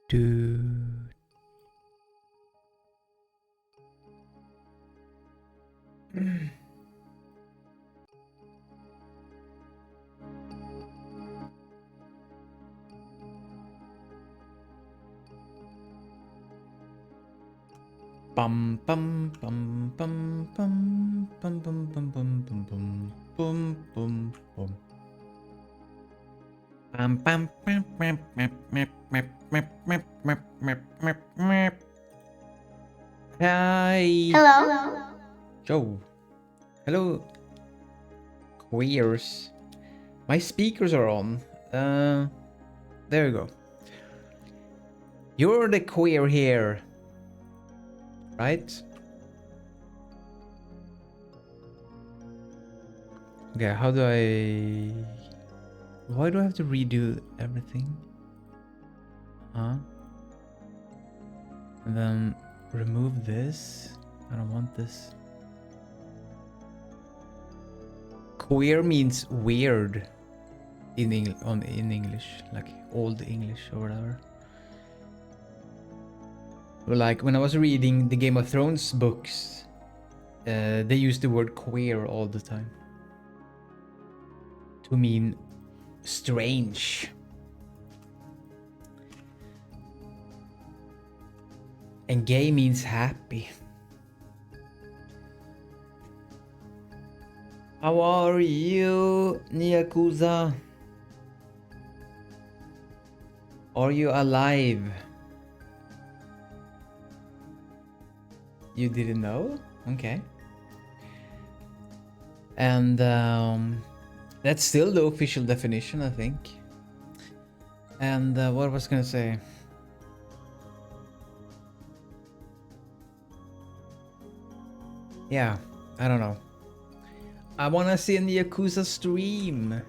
Do. Bum bum bum bum bum bum bum bum bum bum bum bum bum bum. Bum bum bum bum bum bum bum bum bum bum bum bum. Hi. Hello. Joe. Hello, queers. My speakers are on. There you go. You're the queer here, right? Okay, how do I... Why do I have to redo everything? Huh? And then remove this. I don't want this. Queer means weird in English, like old English or whatever. Like when I was reading the Game of Thrones books, they use the word queer all the time to mean strange. And gay means happy. How are you, Yakuza? Are you alive? You didn't know? Okay. And that's still the official definition, I think. And what was I gonna say? Yeah, I don't know. I wanna see an Yakuza stream.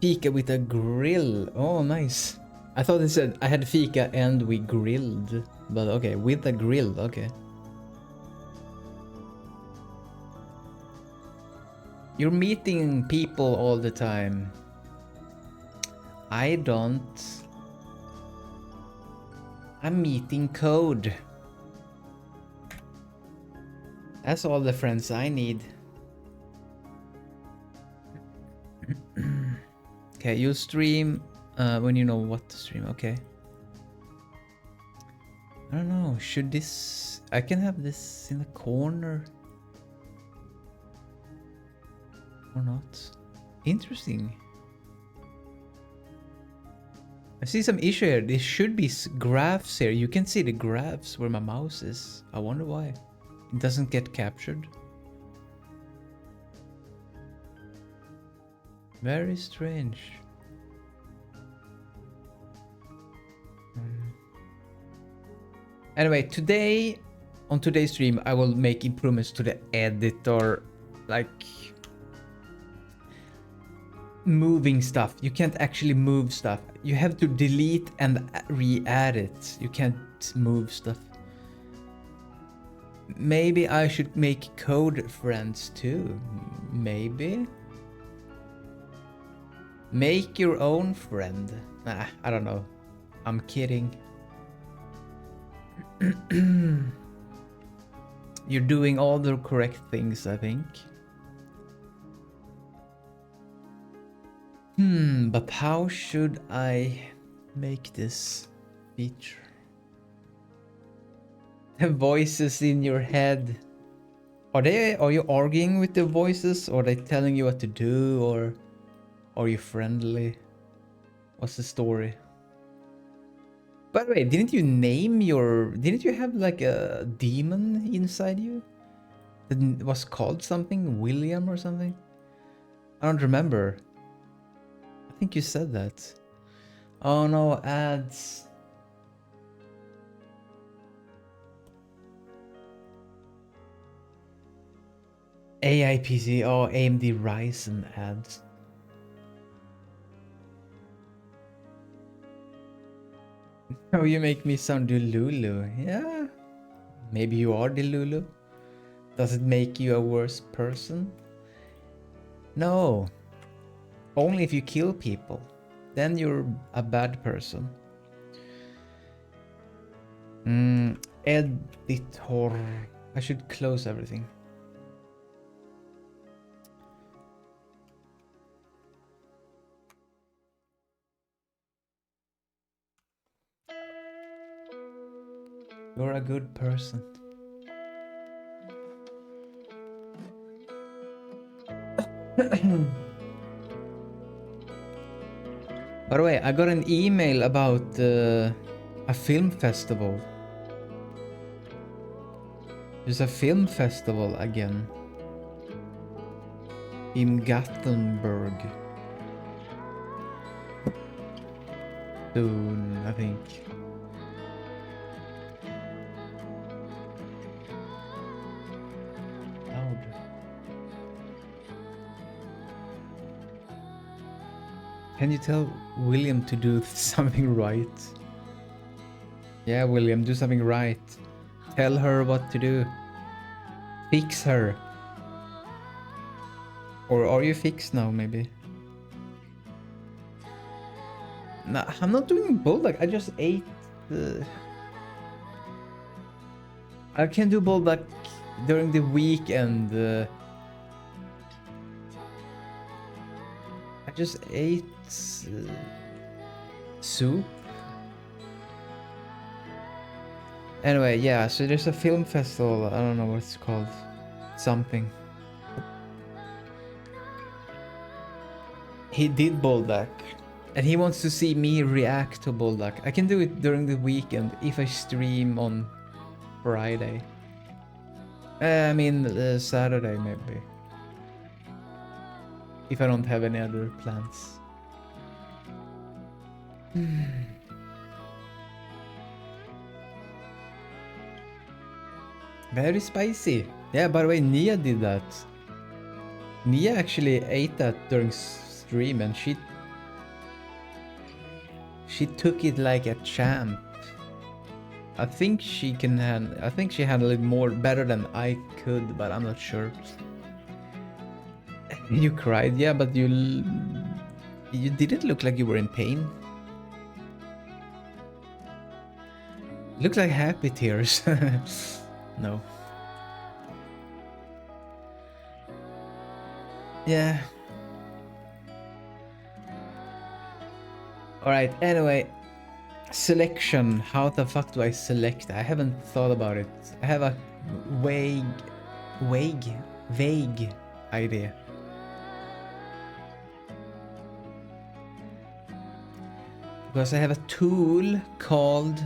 Fika with a grill. Oh, nice. I thought it said I had fika and we grilled. But okay, with a grill, okay. You're meeting people all the time. I don't. I'm meeting code. That's all the friends I need. Okay, you'll stream when you know what to stream. Okay. I don't know. Should this... I can have this in the corner. Or not. Interesting. I see some issue here. There should be graphs here. You can see the graphs where my mouse is. I wonder why. It doesn't get captured. Very strange. Anyway, today, on today's stream, I will make improvements to the editor. Like... moving stuff. You can't actually move stuff. You have to delete and re-add it. You can't move stuff. Maybe I should make code friends too. Maybe. Make your own friend. Nah, I don't know. I'm kidding. You're doing all the correct things, I think. But how should I make this feature? The voices in your head. Are you arguing with the voices? Or are they telling you what to do? Or are you friendly? What's the story? By the way, didn't you have like a demon inside you? That was called something? William or something? I don't remember. I think you said that. Oh no, ads. AI PC, oh, AMD Ryzen ads. Oh, you make me sound Delulu. Yeah. Maybe you are Delulu. Does it make you a worse person? No. only if you kill people. Then you're a bad person. Editor. I should close everything. You're a good person. By the way, I got an email about a film festival. There's a film festival again. In Gothenburg. Soon, I think. Loud. Can you tell William to do something right? Yeah, William, do something right. Tell her what to do. Fix her. Or are you fixed now, maybe? Nah, I'm not doing bulldog. I just ate the... I can do bulldog during the week and... I just ate... soup. Anyway, yeah, so there's a film festival. I don't know what it's called. Something. He did bulldog. And he wants to see me react to bulldog. I can do it during the weekend if I stream on Friday. I mean Saturday maybe. If I don't have any other plans. Very spicy. Yeah, by the way, Nia did that. Nia actually ate that during stream and she took it like a champ. I think she can I think she handled it more better than I could, but I'm not sure. You cried, yeah, but you didn't look like you were in pain. Looked like happy tears. No. Yeah. Alright, anyway. Selection. How the fuck do I select? I haven't thought about it. I have a vague idea. Because I have a tool called...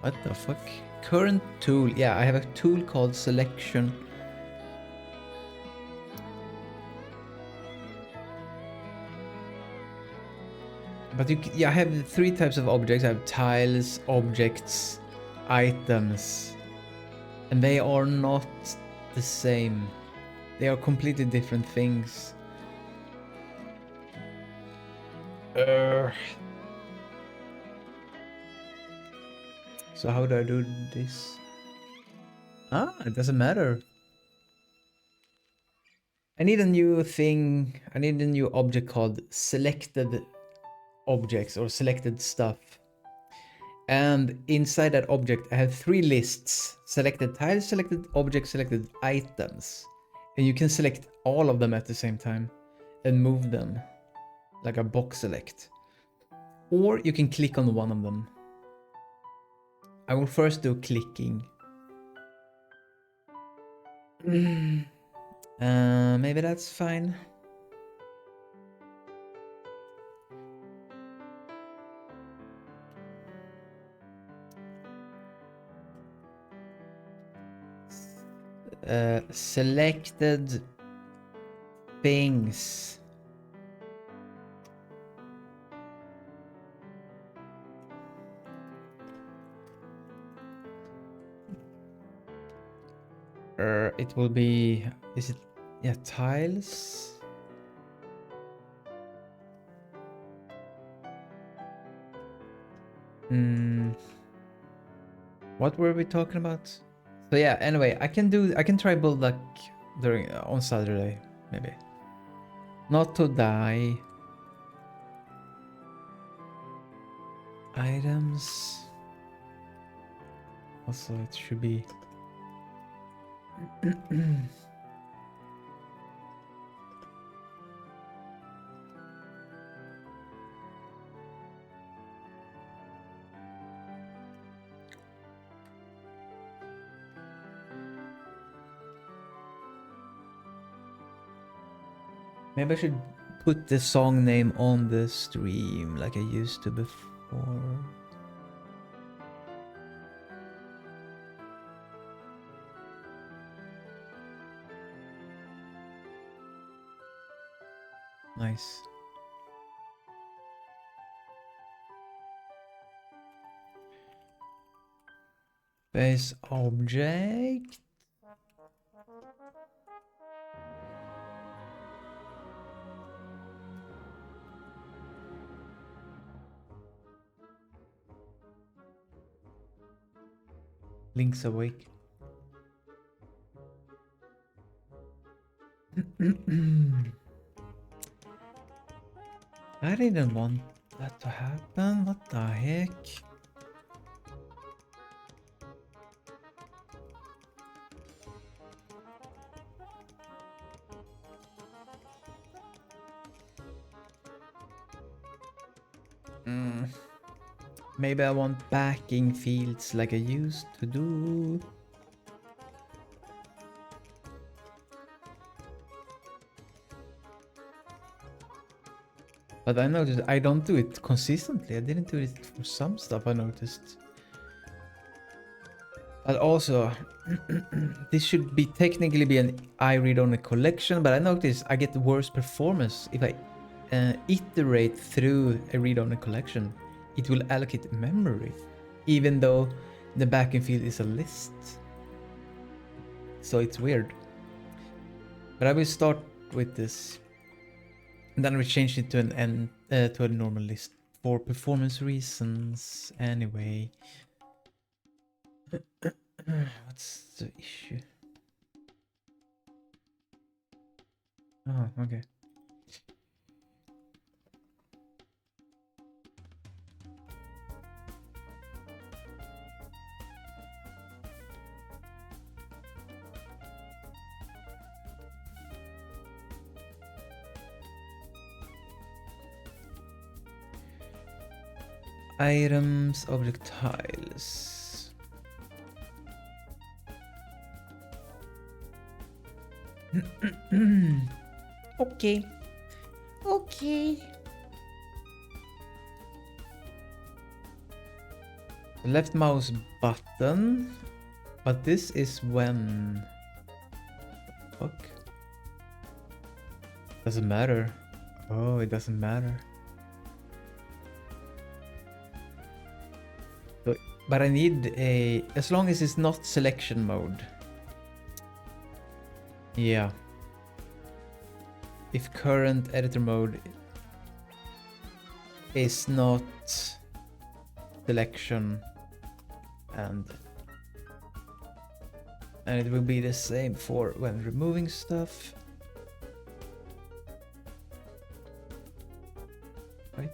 What the fuck? Current tool. Yeah, I have a tool called selection. But I have 3 types of objects. I have tiles, objects, items. And they are not the same. They are completely different things. So how do I do this? Ah, it doesn't matter. I need a new thing. I need a new object called selected objects or selected stuff. And inside that object, I have 3 lists. Selected tiles, selected objects, selected items. And you can select all of them at the same time and move them like a box select. Or you can click on one of them. I will first do clicking. Maybe that's fine. Selected things. It will be, is it, yeah, tiles? What were we talking about? So yeah, anyway, I can try build like during on Saturday, maybe. Not to die. Items. Also, it should be. Maybe I should put the song name on the stream like I used to before. Nice. Base object. Link's awake. I didn't want that to happen. What the heck? Maybe I want backing fields like I used to do. But I noticed I don't do it consistently. I didn't do it for some stuff, I noticed. But also, this should be technically be an I read-only collection, but I noticed I get worse performance if I iterate through a read-only collection. It will allocate memory, even though the backing field is a list. So it's weird. But I will start with this. And then we change it to an to a normal list for performance reasons. Anyway, what's the issue? Oh, okay. Items, object tiles. Okay. Okay. Left mouse button. But this is when... Fuck. Doesn't matter. Oh, it doesn't matter. But I need a... As long as it's not selection mode. Yeah. If current editor mode is not selection and it will be the same for when removing stuff. Right?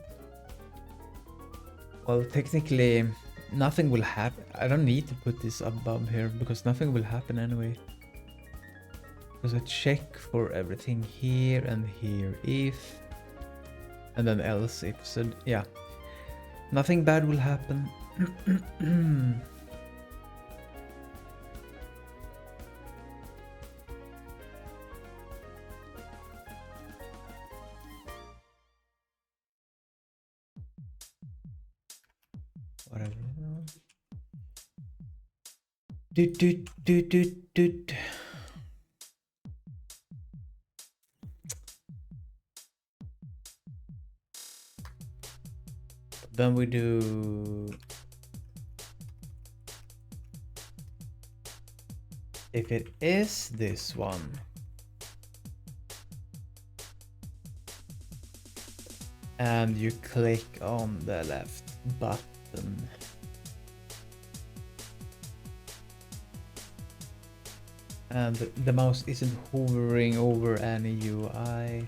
Well, technically nothing will happen. I don't need to put this above here because nothing will happen anyway. Because I check for everything here and here if, and then else if. So yeah, nothing bad will happen. Whatever. Then we do... If it is this one, and you click on the left button, and the mouse isn't hovering over any UI,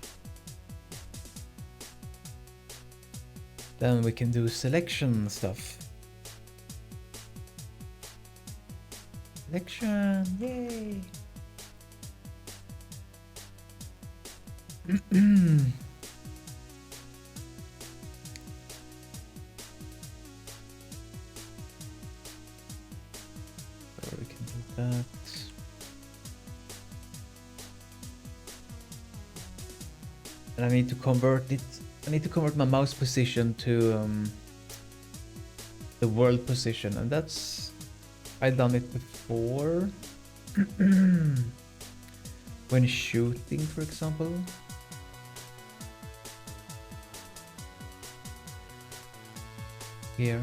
Then we can do selection stuff. Selection, yay! So we can do that. And I need to convert it. I need to convert my mouse position to the world position, and that's I've done it before. When shooting, for example. Here.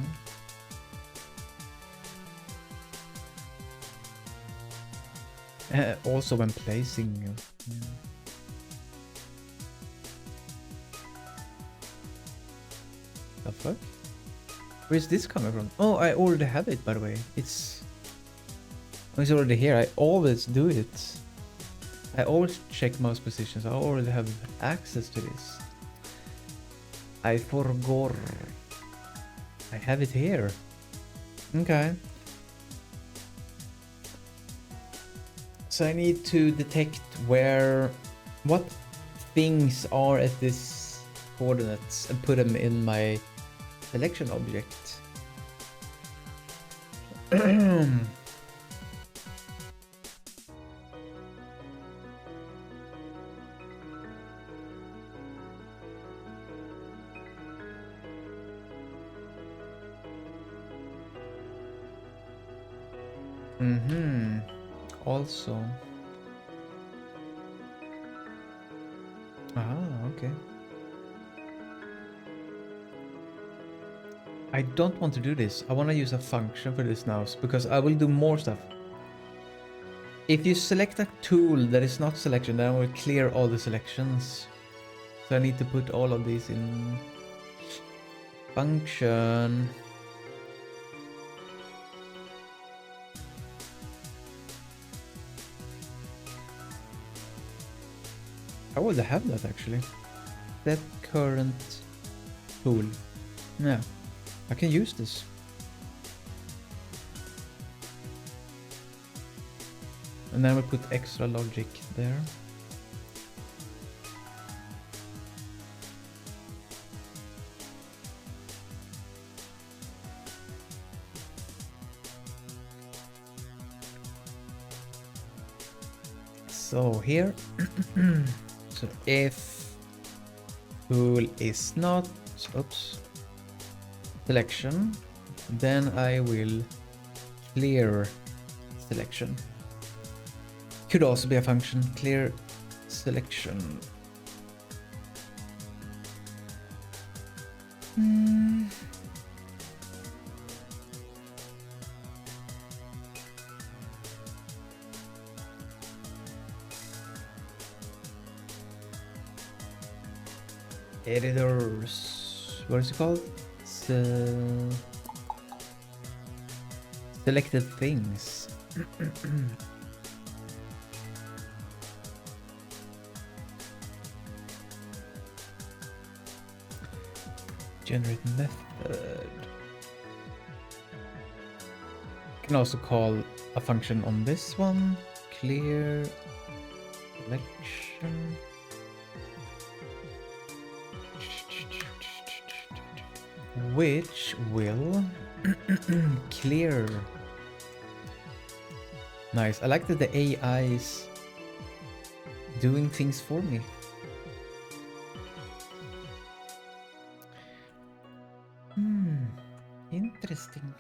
Also when placing. Yeah. The fuck? Where's this coming from? Oh, I already have it, by the way. It's already here. I always do it. I always check mouse positions. I already have access to this. I forgot. I have it here. Okay. So I need to detect what things are at this coordinates and put them in my selection object. Also. Okay. I don't want to do this. I want to use a function for this now because I will do more stuff. If you select a tool that is not selection, then I will clear all the selections. So I need to put all of these in function. I would have that actually. That current tool. Yeah, I can use this. And then we put extra logic there. So here, so if tool is not, selection, then I will clear selection. Could also be a function, clear selection. Editors, what is it called? Selected things. Generate method. Can also call a function on this one. Clear selection. Which will clear. Nice. I like that the AI is doing things for me. Interesting.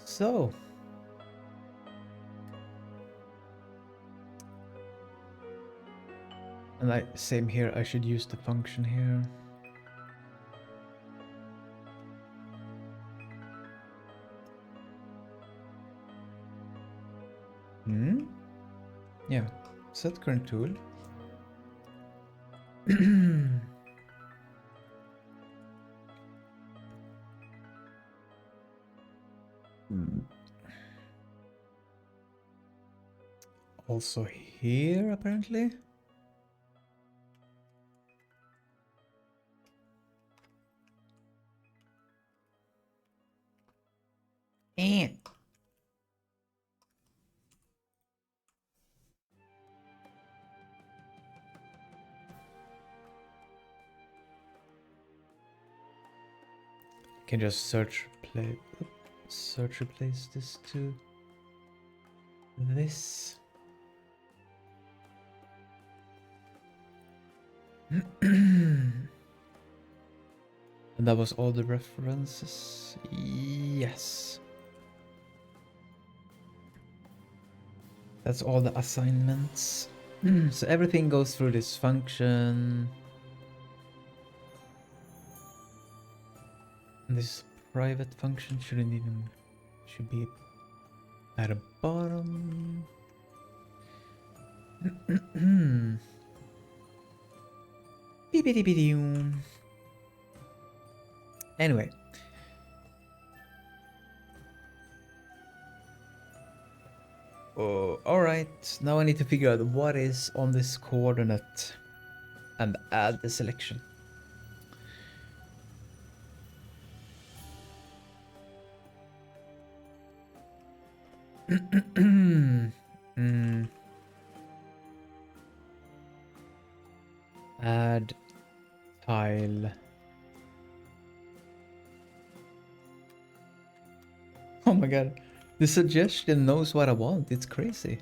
So. And same here, I should use the function here. Yeah, set current tool. Also here, apparently. Can just search replace this to this. And that was all the references. Yes. That's all the assignments. So everything goes through this function. And this private function should be at the bottom. Anyway. Oh, alright, now I need to figure out what is on this coordinate and add the selection. Add tile. Oh my god, the suggestion knows what I want, it's crazy.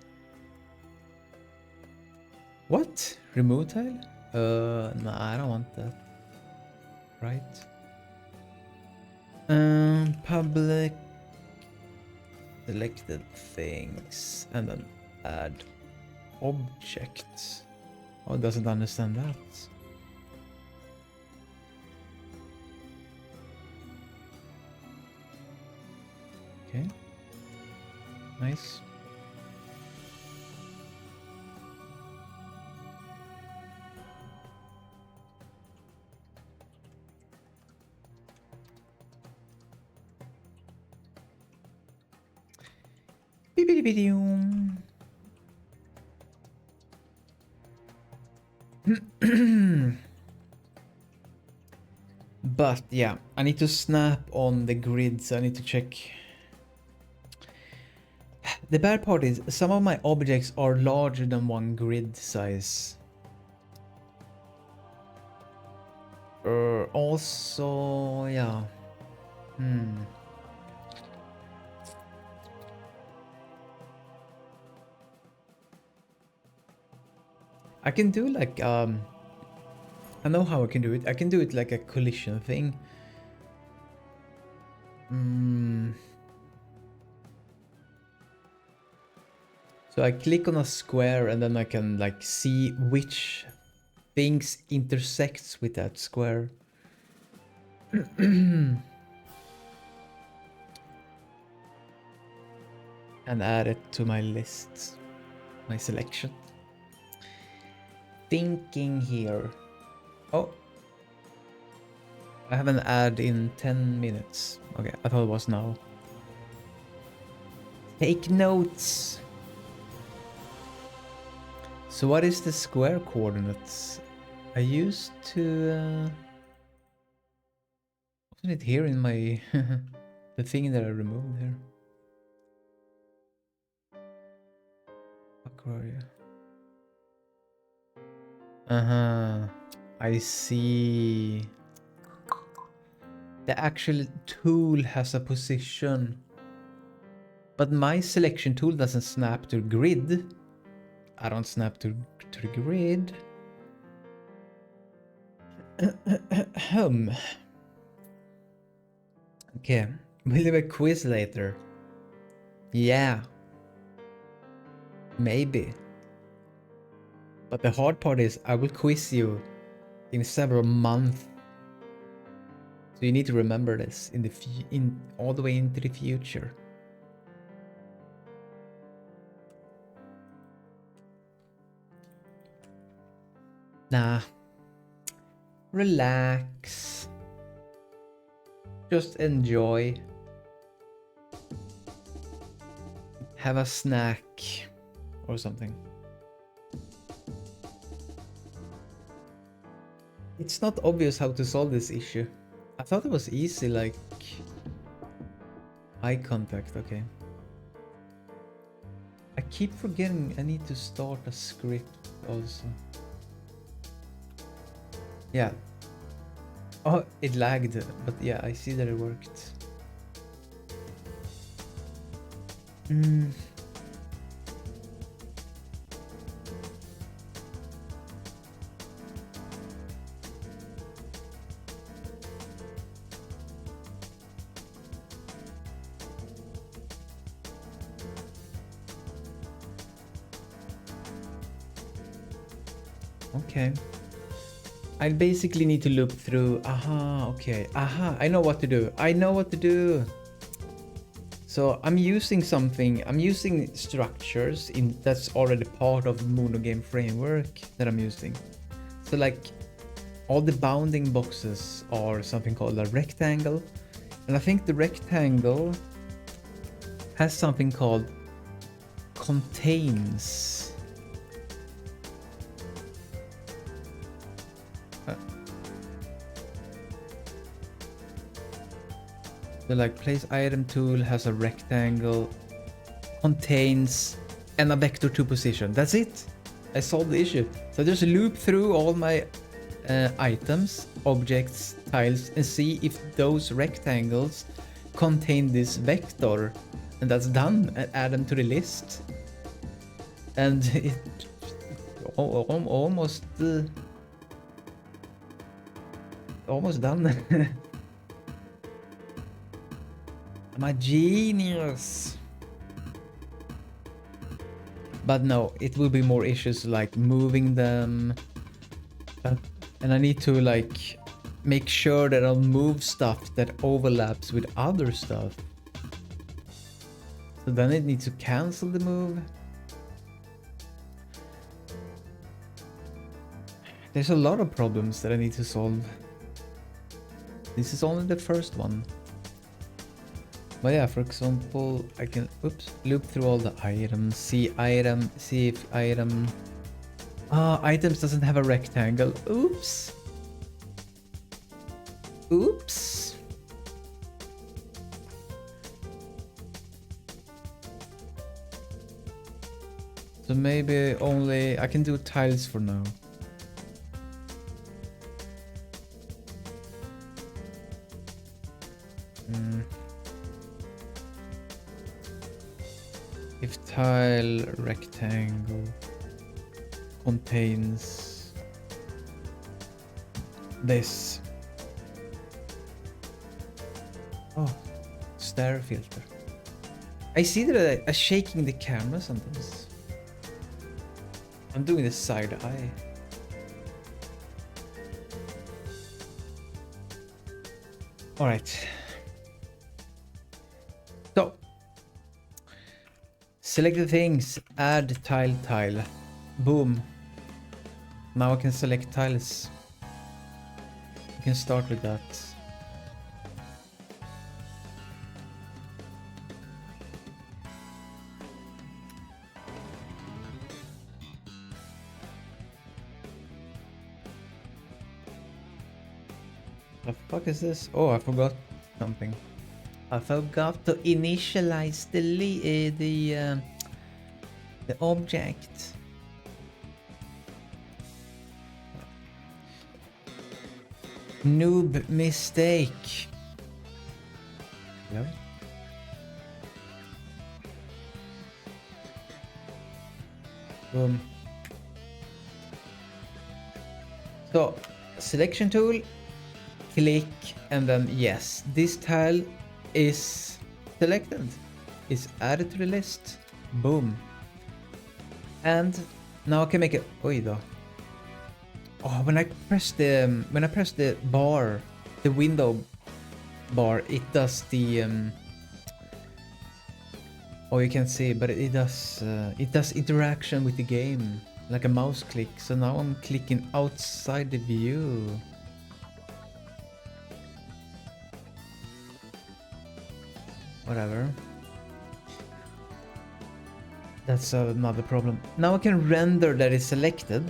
What? Remove tile? No, I don't want that. Right? Public selected things and then add objects. Oh, it doesn't understand that. Okay. Nice. But yeah, I need to snap on the grids. I need to check. The bad part is some of my objects are larger than one grid size. Also, yeah. I can do like I know how I can do it. I can do it like a collision thing. So I click on a square and then I can like see which things intersects with that square. And add it to my list, my selection. Thinking here. Oh, I have an ad in 10 minutes. Okay, I thought it was now. Take notes. So what is the square coordinates? I used to... wasn't it here in my... the thing that I removed here? Fuck, where are you? I see. The actual tool has a position. But my selection tool doesn't snap to grid. I don't snap to the grid. Okay, we'll do a quiz later. Yeah. Maybe. But the hard part is I will quiz you in several months. So you need to remember this in all the way into the future. Nah. Relax. Just enjoy. Have a snack or something. It's not obvious how to solve this issue. I thought it was easy, like eye contact, okay. I keep forgetting I need to start a script also. Yeah. Oh, it lagged, but yeah, I see that it worked. Mm. Okay. I basically need to loop through. Aha, okay. Aha, I know what to do. I know what to do. So I'm using something. I'm using structures in that's already part of the monogame framework that I'm using. So like all the bounding boxes are something called a rectangle. And I think the rectangle has something called contains. So like place item tool has a rectangle, contains, and a vector to position. That's it. I solved the issue. So just loop through all my items, objects, tiles, and see if those rectangles contain this vector. And that's done. And add them to the list. And it almost done. I'm a genius. But no, it will be more issues like moving them. And I need to like make sure that I'll move stuff that overlaps with other stuff. So then it needs to cancel the move. There's a lot of problems that I need to solve. This is only the first one. But yeah, for example, I can loop through all the items, see if item. Items doesn't have a rectangle. Oops. Oops. So maybe only I can do tiles for now. If tile rectangle contains this. Oh, stare filter. I see that I'm shaking the camera sometimes. I'm doing the side eye. All right. So, select the things, add tile. Boom. Now I can select tiles. You can start with that. The fuck is this? Oh, I forgot something. I forgot to initialize the object. Noob mistake. Yeah. Boom. So, selection tool, click, and then yes, this tile is selected. It's added to the list. Boom. And now I can make it. Oida. Oh, when I press the bar, the window bar, it does the oh, you can see, but it does interaction with the game like a mouse click. So now I'm clicking outside the view. Whatever. That's another problem. Now I can render that is selected.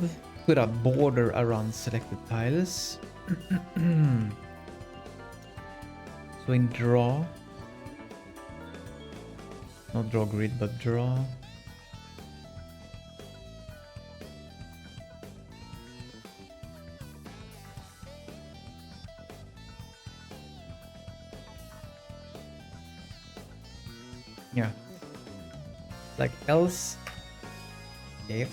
Put a border around selected tiles. So in draw, not draw grid, but draw. Yeah. Like else if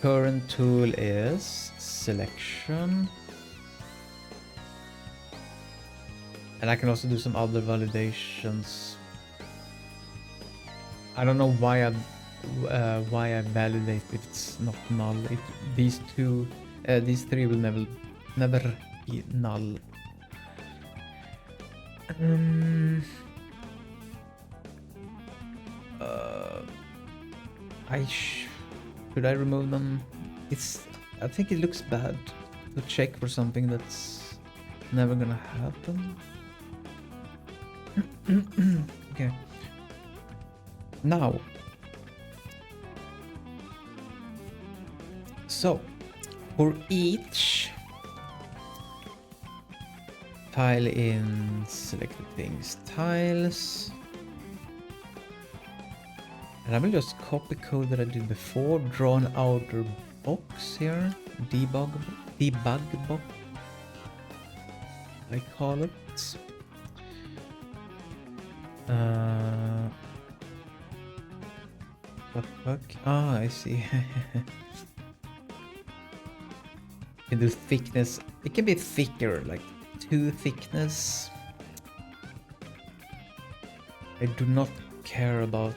current tool is selection. And I can also do some other validations. I don't know why I validate if it's not null. These three will never be null. Uh, should I remove them? I think it looks bad to check for something that's never gonna happen. Okay. Now. So, for each tile in selected things, tiles. And I will just copy code that I did before, draw an outer box here, debug box, I call it. What the fuck? Ah, I see. Can do thickness. It can be thicker, like 2 thickness. I do not care about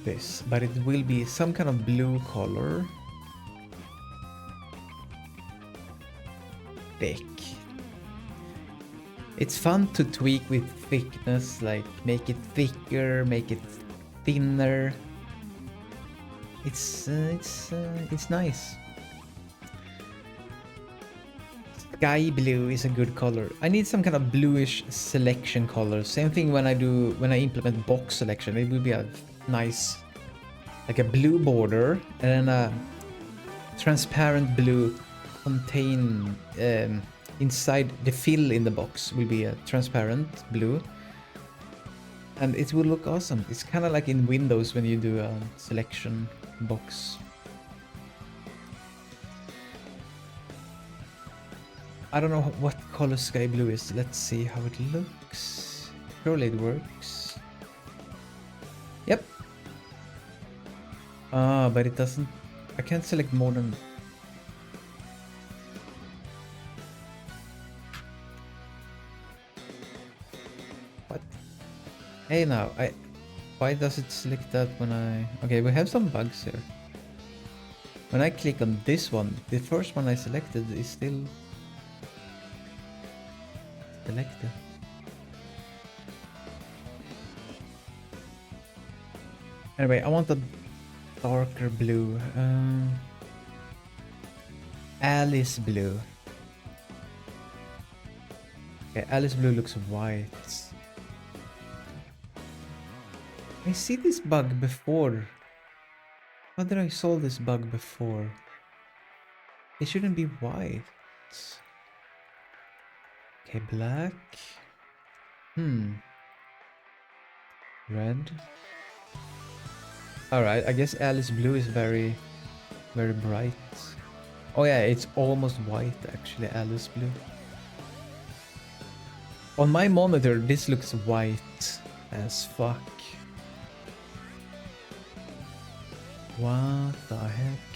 this, but it will be some kind of blue color. Thick. It's fun to tweak with thickness, like make it thicker, make it thinner. It's nice. Sky blue is a good color. I need some kind of bluish selection color. Same thing when I implement box selection. It will be a nice, like a blue border and then a transparent blue contain inside the fill in the box will be a transparent blue. And it will look awesome. It's kind of like in Windows when you do a selection box. I don't know what color sky blue is. Let's see how it looks. Surely it works. Yep. Ah, but it doesn't. I can't select more than. What? Hey now, why does it select that when I... Okay, we have some bugs here. When I click on this one, the first one I selected is still selected. Anyway, I want a darker blue. Alice blue. Okay, Alice blue looks white. I see this bug before. How did I solve this bug before? It shouldn't be white. Okay, black. Red. Alright, I guess Alice blue is very, very bright. Oh yeah, it's almost white actually, Alice blue. On my monitor, this looks white as fuck. What the heck?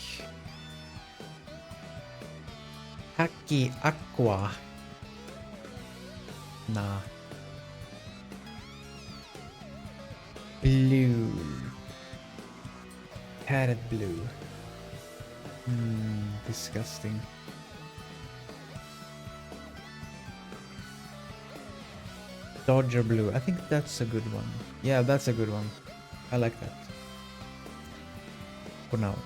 Haki Aqua. Nah. Blue. Parrot blue. Disgusting. Dodger blue. I think that's a good one. Yeah, that's a good one. I like that. For now.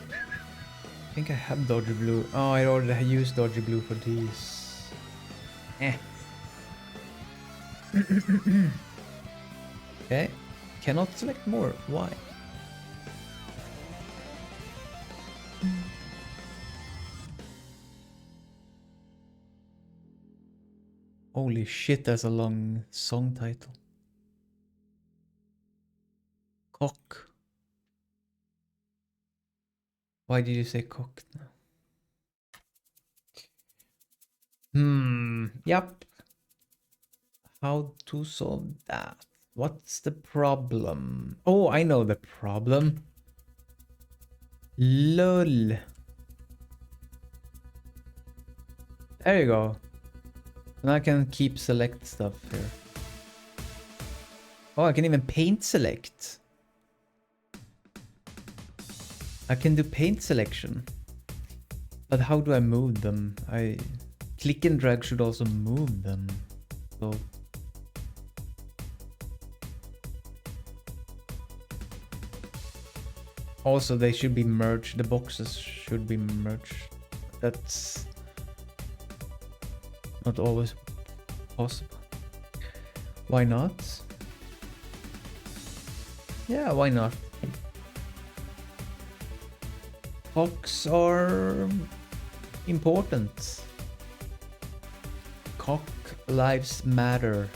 I think I have Dodger blue. Oh, I already used Dodger blue for these. Okay. Cannot select more. Why? Holy shit, that's a long song title. Cock. Why did you say cock now? Yep. How to solve that? What's the problem? Oh, I know the problem. LOL. There you go. And I can keep select stuff here. Oh, I can even paint select. I can do paint selection. But how do I move them? I click and drag should also move them. So also they should be merged. The boxes should be merged. That's not always possible. Why not? Yeah, why not? Cocks are important. Cock lives matter.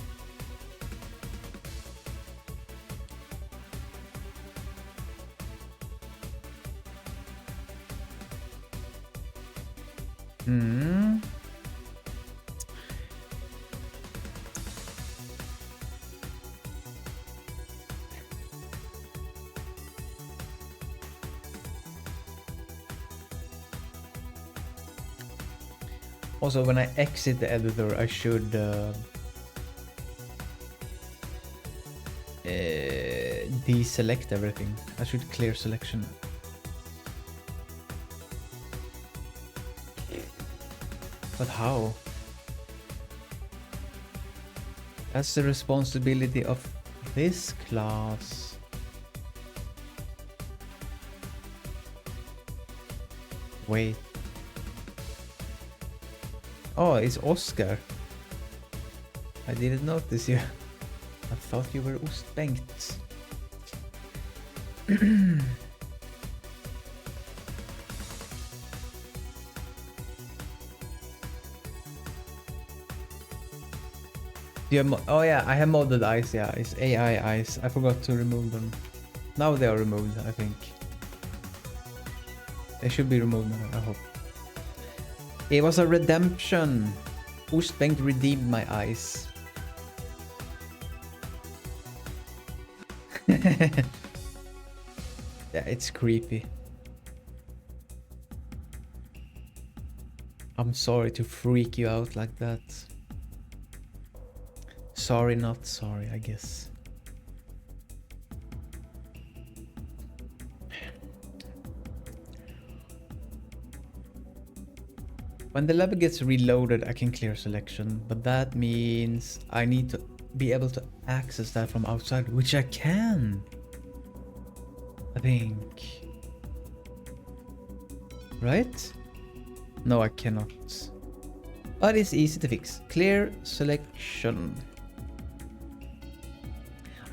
Also, when I exit the editor, I should deselect everything. I should clear selection. But how? That's the responsibility of this class. Wait. Oh, it's Oscar. I didn't notice you. I thought you were Ostbengt. Oh yeah, I have modded eyes, yeah. It's AI eyes. I forgot to remove them. Now they are removed, I think. They should be removed now, I hope. It was a redemption. Ostbengt redeemed my eyes. Yeah, it's creepy. I'm sorry to freak you out like that. Sorry, not sorry, I guess. When the level gets reloaded, I can clear selection, but that means I need to be able to access that from outside, which I can. I think. Right? No, I cannot. But it's easy to fix. Clear selection.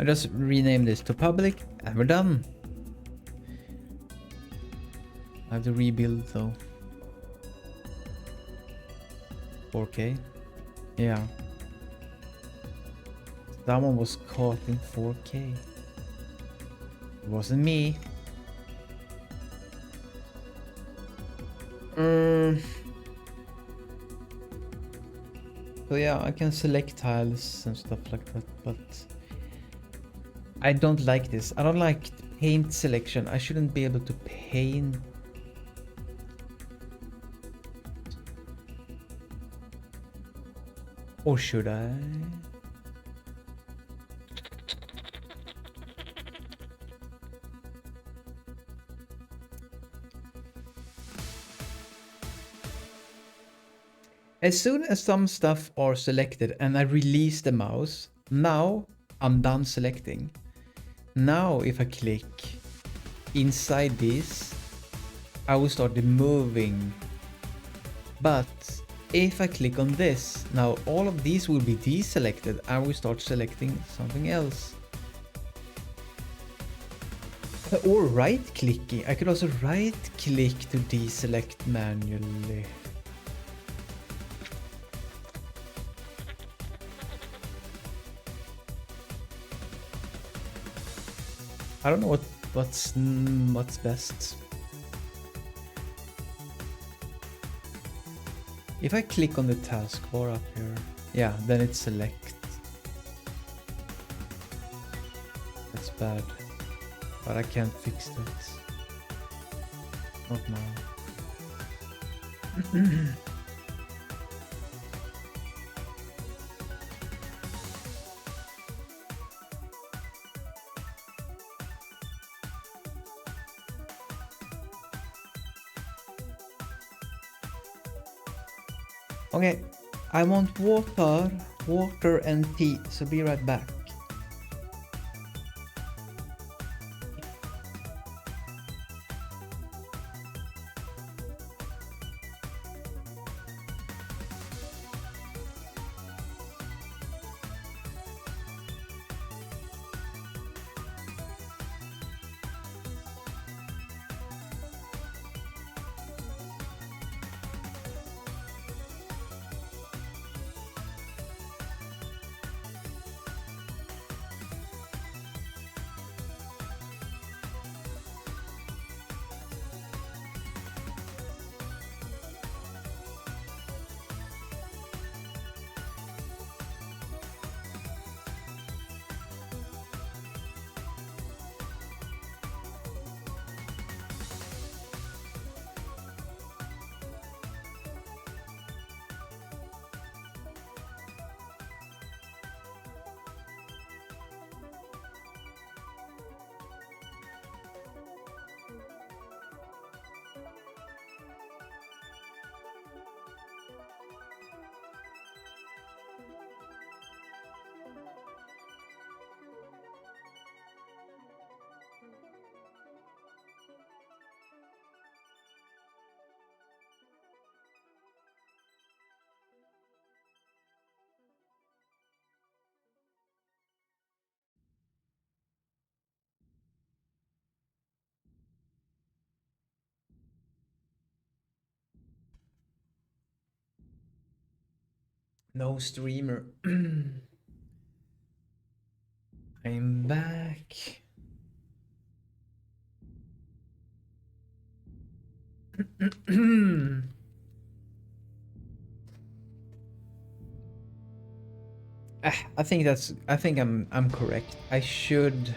I just rename this to public and we're done. I have to rebuild though. 4K. Yeah. That one was caught in 4K. It wasn't me. So yeah, I can select tiles and stuff like that, but I don't like this. I don't like paint selection. I shouldn't be able to paint. Or should I? As soon as some stuff are selected and I release the mouse, now I'm done selecting. Now if I click inside this, I will start moving. But if I click on this, now all of these will be deselected. I will start selecting something else. Or right clicking. I could also right click to deselect manually. I don't know what's best. If I click on the taskbar up here, yeah, then it selects. That's bad. But I can't fix that. Not now. Okay, I want water and tea, so be right back. No streamer. I'm back. I think I'm correct. I should.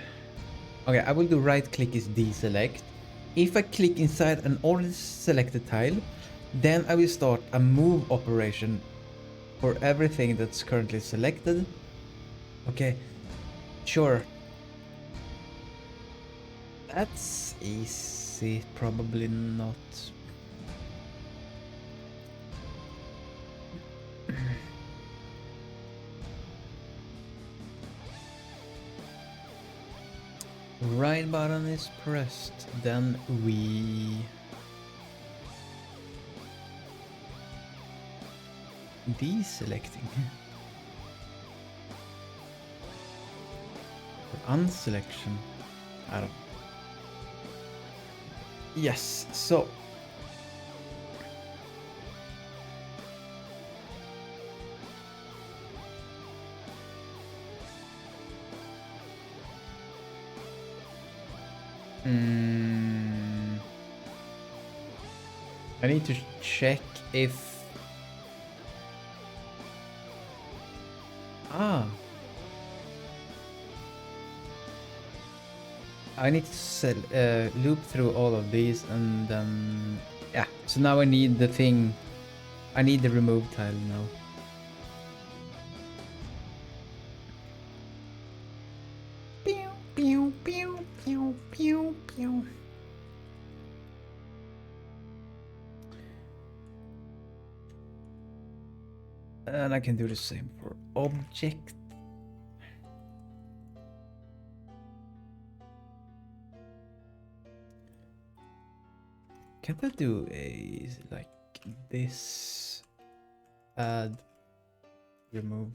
Okay, I will do right click is deselect. If I click inside an already selected tile, then I will start a move operation for everything that's currently selected. Okay, sure. That's easy, probably not. Right button is pressed, then we deselecting or unselection. I don't. Yes, so I need to check if I need to loop through all of these and then yeah. So now I need the thing. I need the remove tile now. Pew pew pew pew pew pew. And I can do the same for object. Can't I do a like this? Add, remove.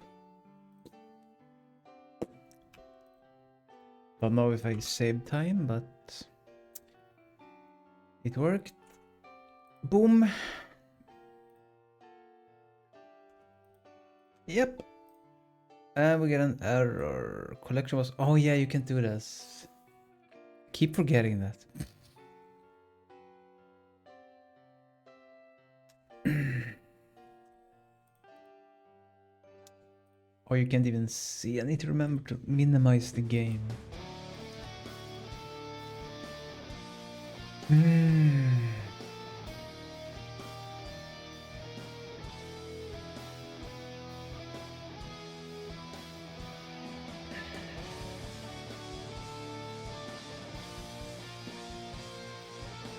Don't know if I saved time, but it worked. Boom. Yep. And we get an error. Collection was. Oh yeah, you can do this. Keep forgetting that. Or you can't even see. I need to remember to minimize the game.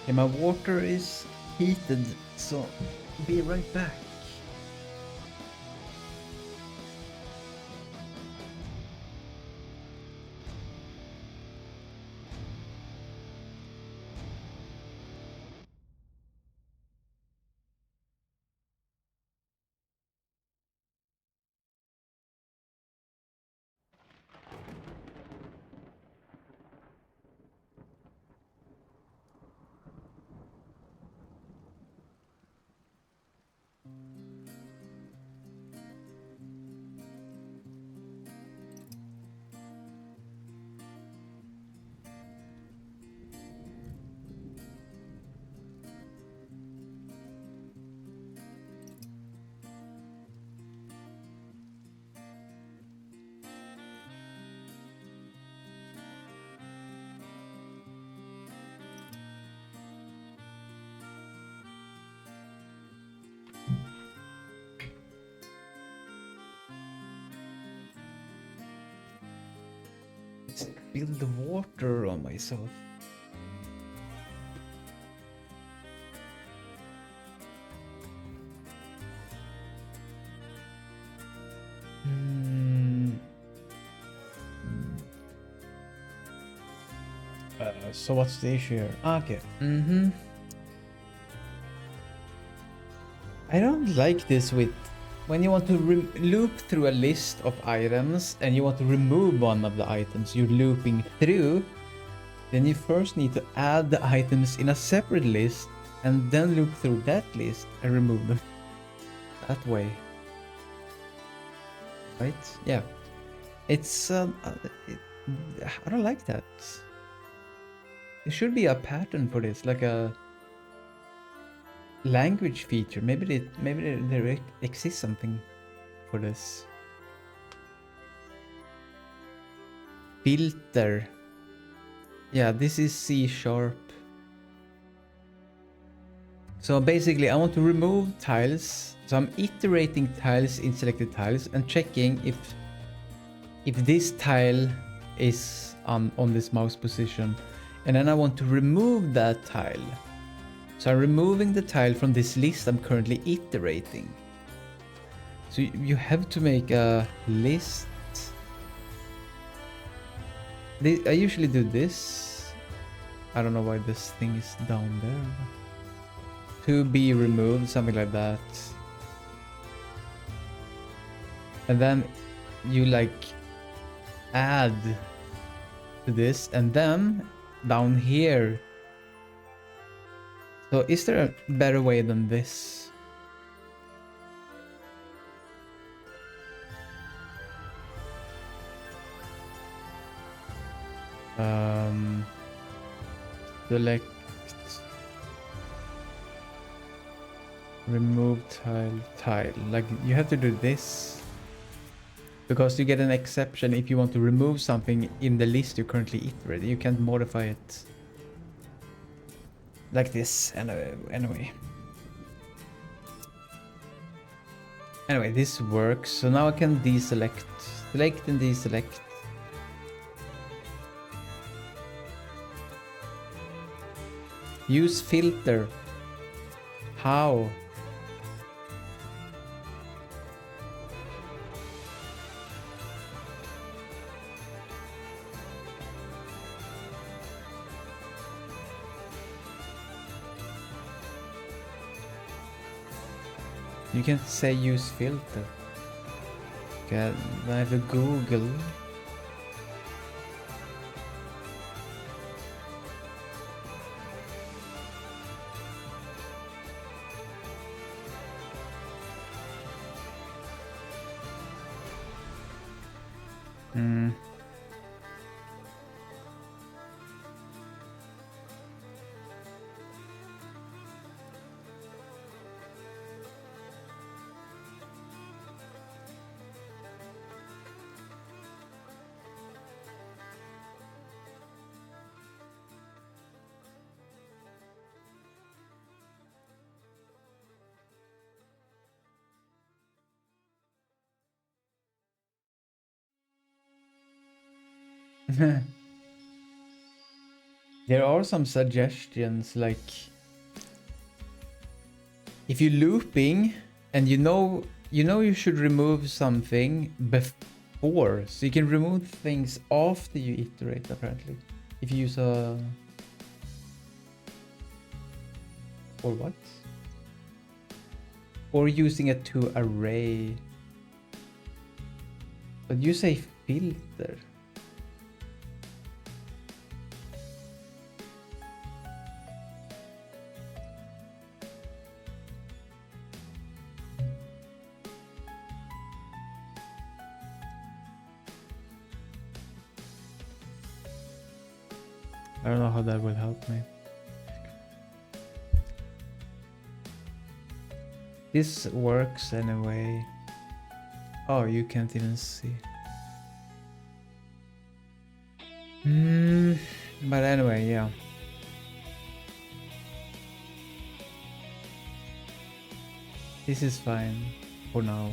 Okay, my water is heated, so be right back. Spill the water on myself. So what's the issue here? Okay. I don't like this with when you want to loop through a list of items and you want to remove one of the items you're looping through, then you first need to add the items in a separate list and then loop through that list and remove them that way. Right? Yeah. It's I don't like that. There should be a pattern for this, like a language feature. Maybe there exists something for this. Filter. Yeah, this is C#. So basically I want to remove tiles. So I'm iterating tiles in selected tiles and checking if this tile is on this mouse position. And then I want to remove that tile. So I'm removing the tile from this list I'm currently iterating. So you have to make a list. I usually do this. I don't know why this thing is down there. To be removed, something like that. And then you like add to this, and then down here. So is there a better way than this? Select remove tile. Like you have to do this because you get an exception if you want to remove something in the list you currently iterated. You can't modify it like this. Anyway, this works. So now I can deselect, select and deselect. Use filter. How? You can say use filter. Okay, I have a Google. There are some suggestions, like if you're looping and you should remove something before, so you can remove things after you iterate, apparently. If you use a... Or what? Or using a to array. But you say filter. I don't know how that will help me. This works anyway. Oh, you can't even see. But anyway, yeah. This is fine for now.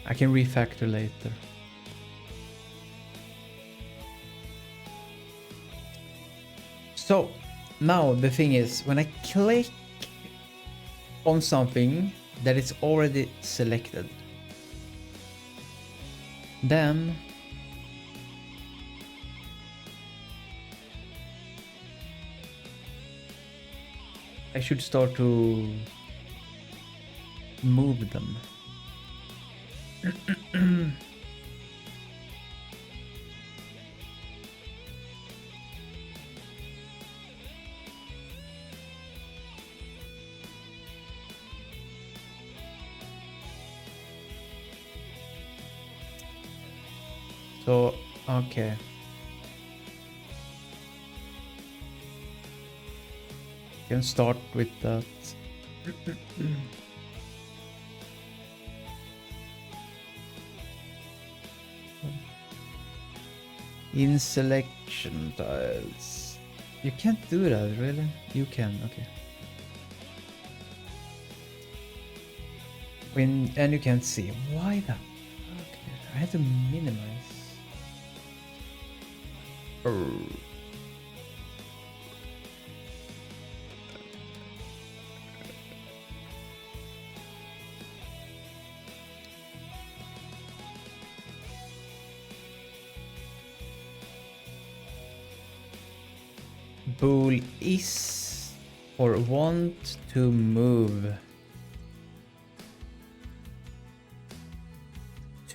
I can refactor later. So now the thing is, when I click on something that is already selected, then I should start to move them. So, okay. Can start with that. In selection tiles. You can't do that, really? You can, okay. And you can't see. Why that? Okay, I had to minimize. Bool is or want to move.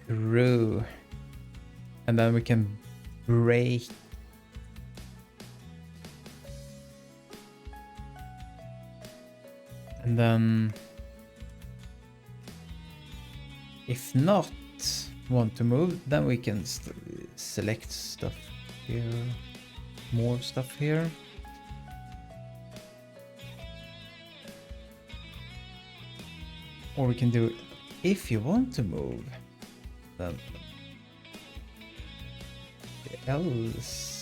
True. And then we can break. And then if not want to move, then we can select stuff here. More stuff here. Or we can do if you want to move, then else.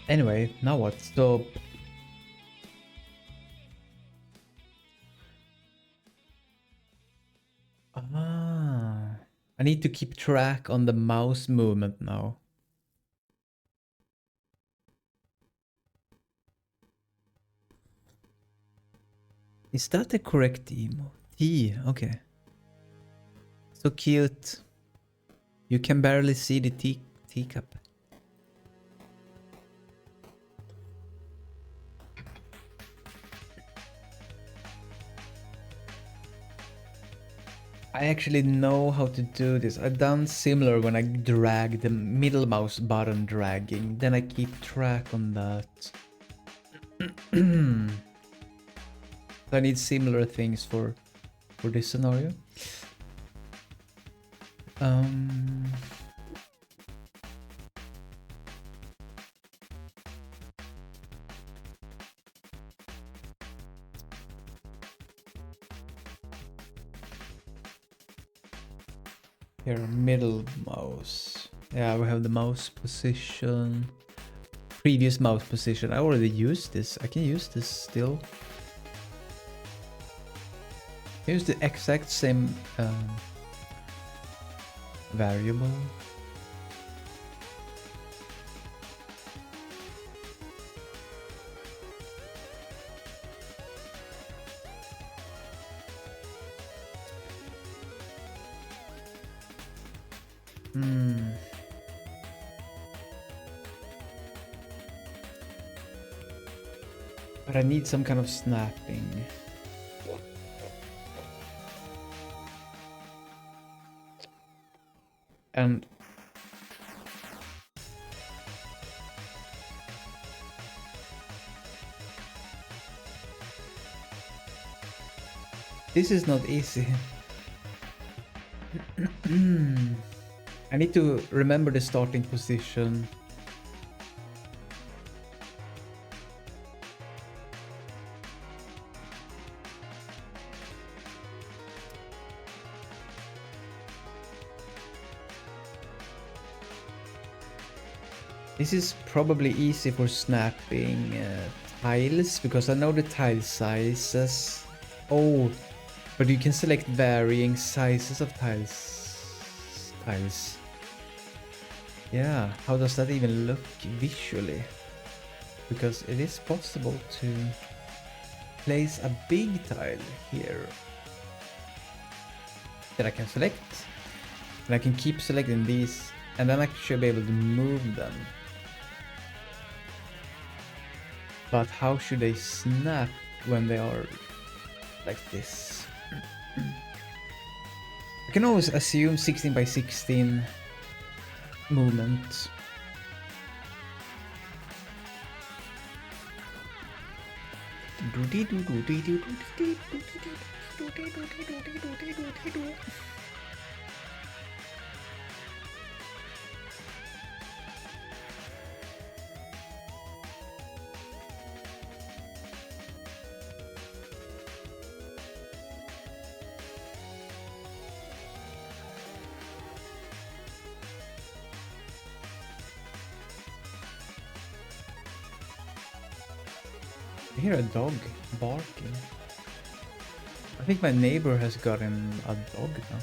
Anyway, now what? So I need to keep track on the mouse movement now. Is that the correct emote? T, okay. So cute. You can barely see the teacup. I actually know how to do this. I've done similar when I drag the middle mouse button dragging. Then I keep track on that. I need similar things for this scenario. Here, middle mouse. Yeah, we have the mouse position. Previous mouse position. I already used this. I can use this still. Use the exact same variable. But I need some kind of snapping. And this is not easy. I need to remember the starting position. This is probably easy for snapping tiles, because I know the tile sizes. Oh, but you can select varying sizes of tiles. Yeah, how does that even look visually? Because it is possible to place a big tile here that I can select. And I can keep selecting these, and then I should be able to move them. But how should they snap when they are like this? I can always assume 16 by 16 movement. I hear a dog barking. I think my neighbor has gotten a dog now.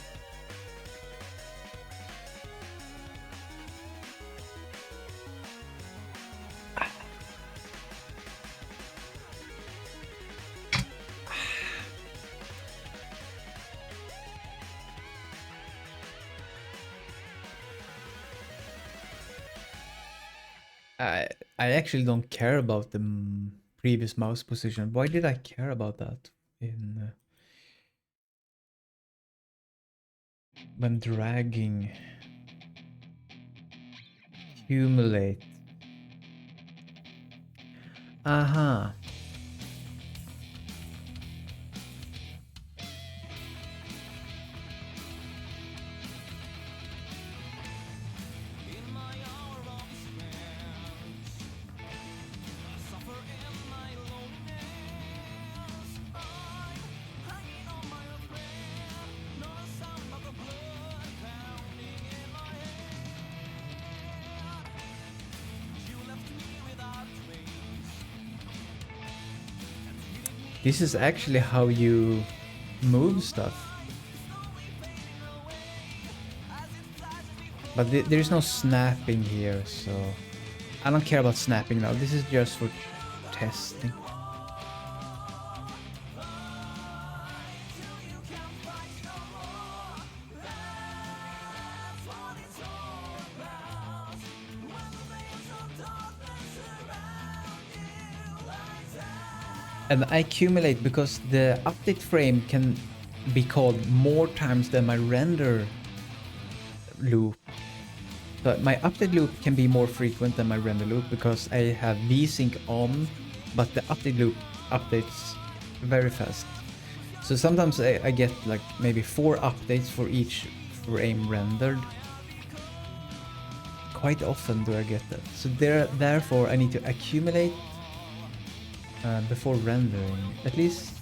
I actually don't care about the previous mouse position. Why did I care about that in when dragging? Accumulate. Aha. This is actually how you move stuff. But there is no snapping here, so I don't care about snapping now. This is just for testing. And I accumulate because the update frame can be called more times than my render loop. But my update loop can be more frequent than my render loop because I have VSync on, but the update loop updates very fast. So sometimes I get like maybe 4 updates for each frame rendered. Quite often do I get that. So therefore I need to accumulate before rendering, at least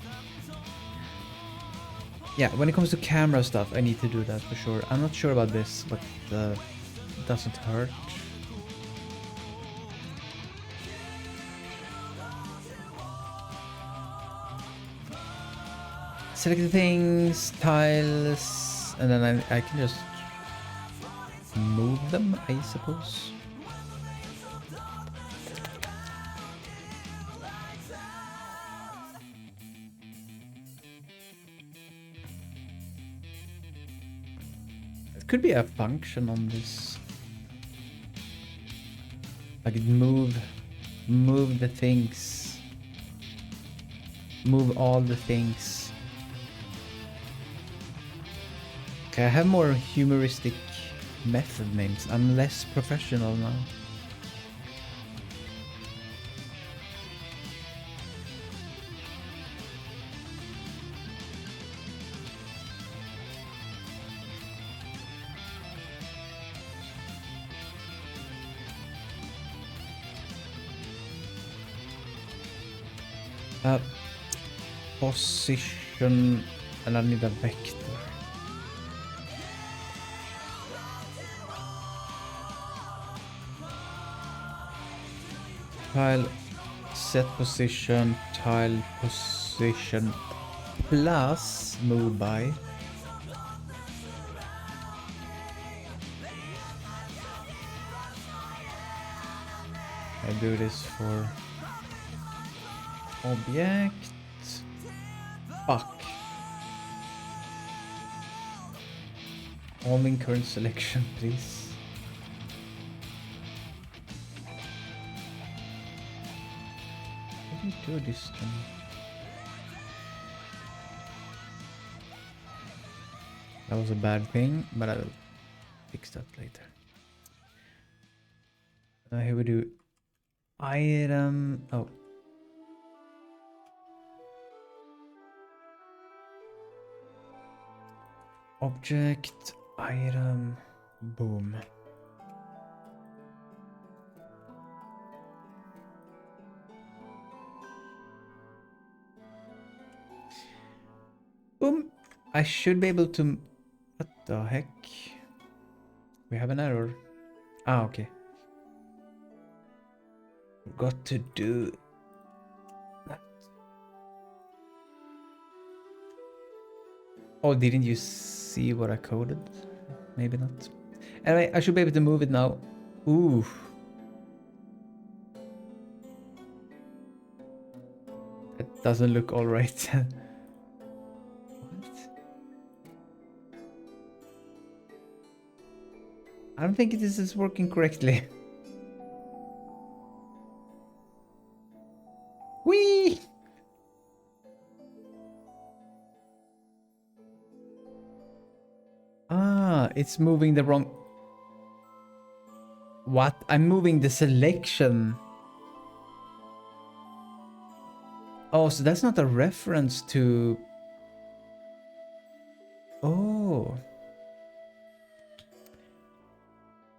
Yeah, when it comes to camera stuff, I need to do that for sure. I'm not sure about this, but it doesn't hurt. Select the things, tiles, and then I can just move them, I suppose. It could be a function on this. Like move the things. Move all the things. Okay, I have more humoristic method names. I'm less professional now. Position, and I need a vector. Tile set position, tile position plus move by. I do this for object. Fuck. Only in current selection, please. How do you do this to me? That was a bad thing, but I will fix that later. Here we do item. Oh. Object, item, boom. Boom. I should be able to... What the heck? We have an error. Ah, okay. Got to do that. Oh, didn't you see what I coded? Maybe not. Anyway, I should be able to move it now. Ooh. It doesn't look alright. What? I don't think this is working correctly. Whee! Ah, it's moving the wrong... What? I'm moving the selection. Oh, so that's not a reference to... Oh.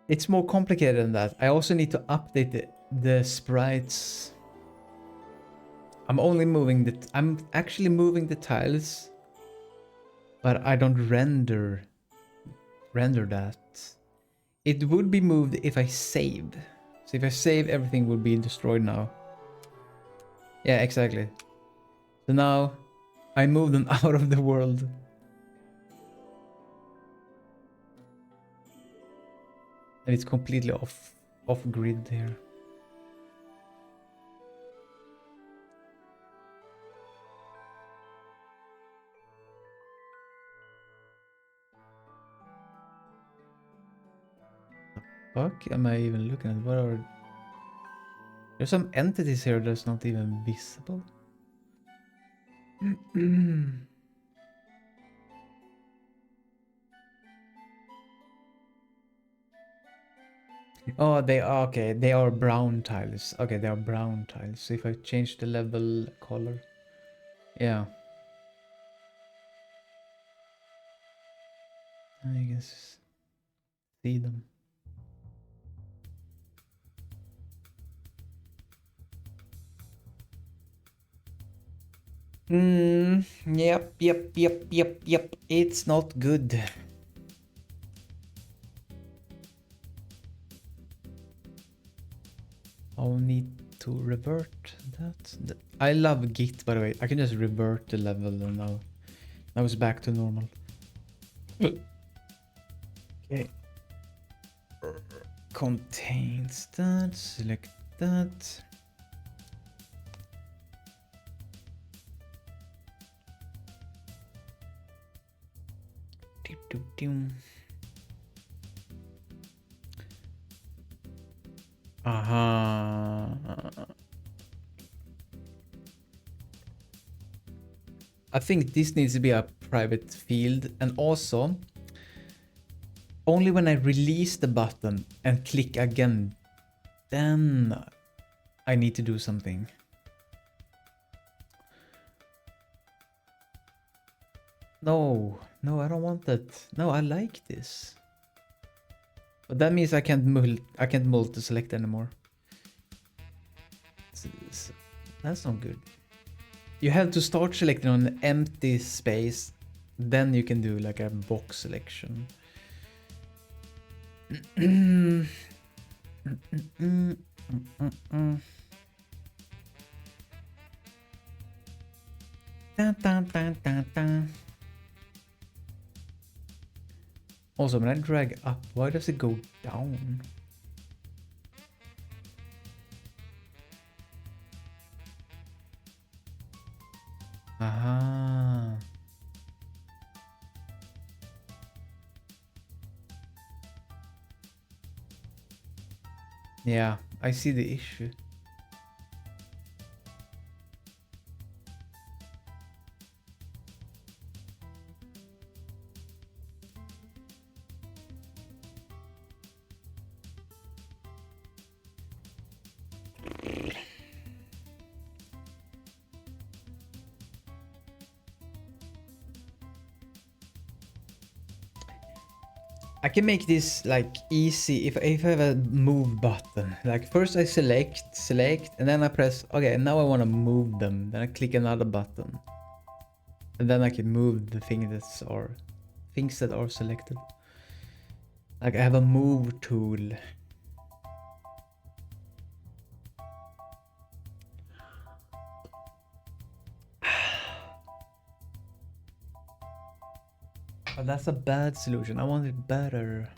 It's more complicated than that. I also need to update the sprites. I'm only moving the... I'm actually moving the tiles. But I don't render that. It would be moved if I saved. So if I save, everything would be destroyed now. Yeah, exactly. So now I move them out of the world. And it's completely off grid here. Fuck am I even looking at? What are... There's some entities here that's not even visible. Oh, they are okay. They are brown tiles. Okay, they are brown tiles. So if I change the level color, yeah, I guess see them. Yep. It's not good. I'll need to revert that. I love Git, by the way. I can just revert the level and now it's back to normal. Okay. Contains that. Select that. I think this needs to be a private field, and also only when I release the button and click again, then I need to do something. No, I don't want that. No, I like this. But that means I can't multi-select anymore. That's not good. You have to start selecting on an empty space, then you can do like a box selection. Also, when I drag up, why does it go down? Aha. Yeah, I see the issue. I can make this like easy if I have a move button. Like first I select, and then I press, okay, now I want to move them. Then I click another button. And then I can move the things that are selected. Like I have a move tool. But that's a bad solution. I want it better.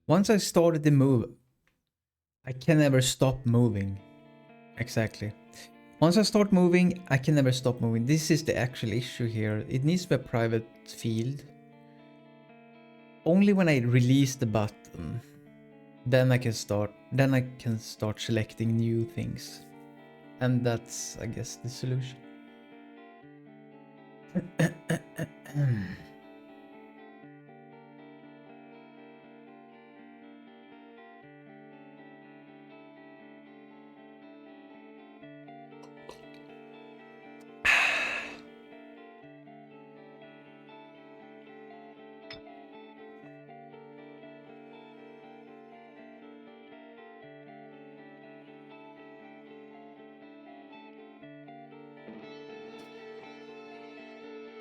Once I started the move, I can never stop moving. Exactly. Once I start moving, I can never stop moving. This is the actual issue here. It needs to be a private field. Only when I release the button, then I can start selecting new things. And that's, I guess, the solution.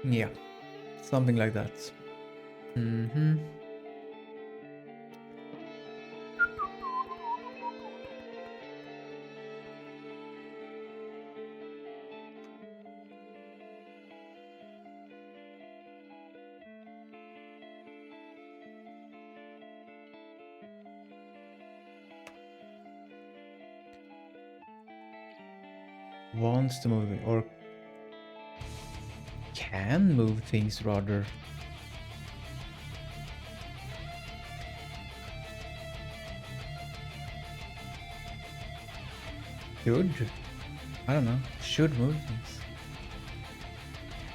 Yeah, something like that. Wants to move or can move things rather. Should? I don't know. Should move things.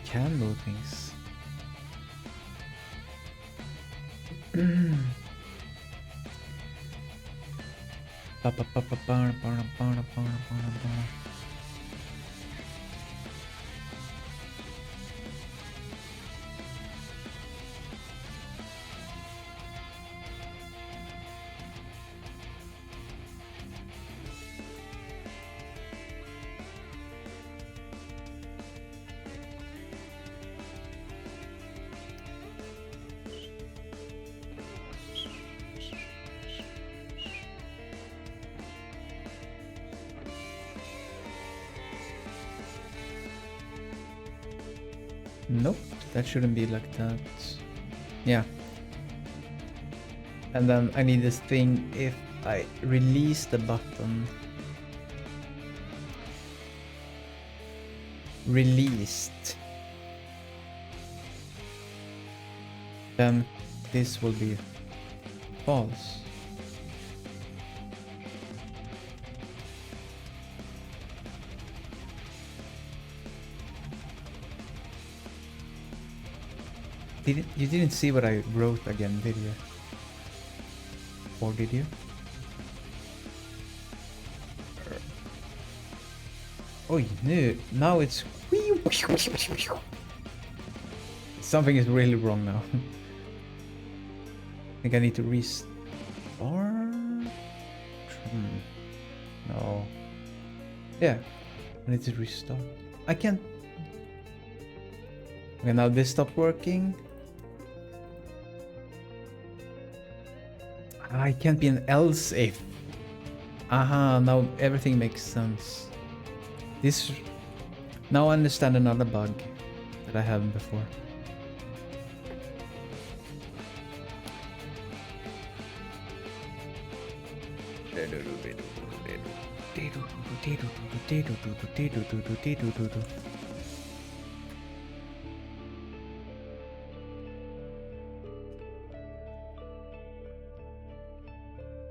Can move things. Nope, that shouldn't be like that. Yeah. And then I need this thing if I release the button. Released. Then this will be false. You didn't see what I wrote again, did you? Or did you? Oh no, now it's... Something is really wrong now. I think I need to restart. No. Yeah, I need to restart. I can't... Okay, now this stopped working. I can't be an else if. Aha, now everything makes sense. This... Now I understand another bug that I haven't before.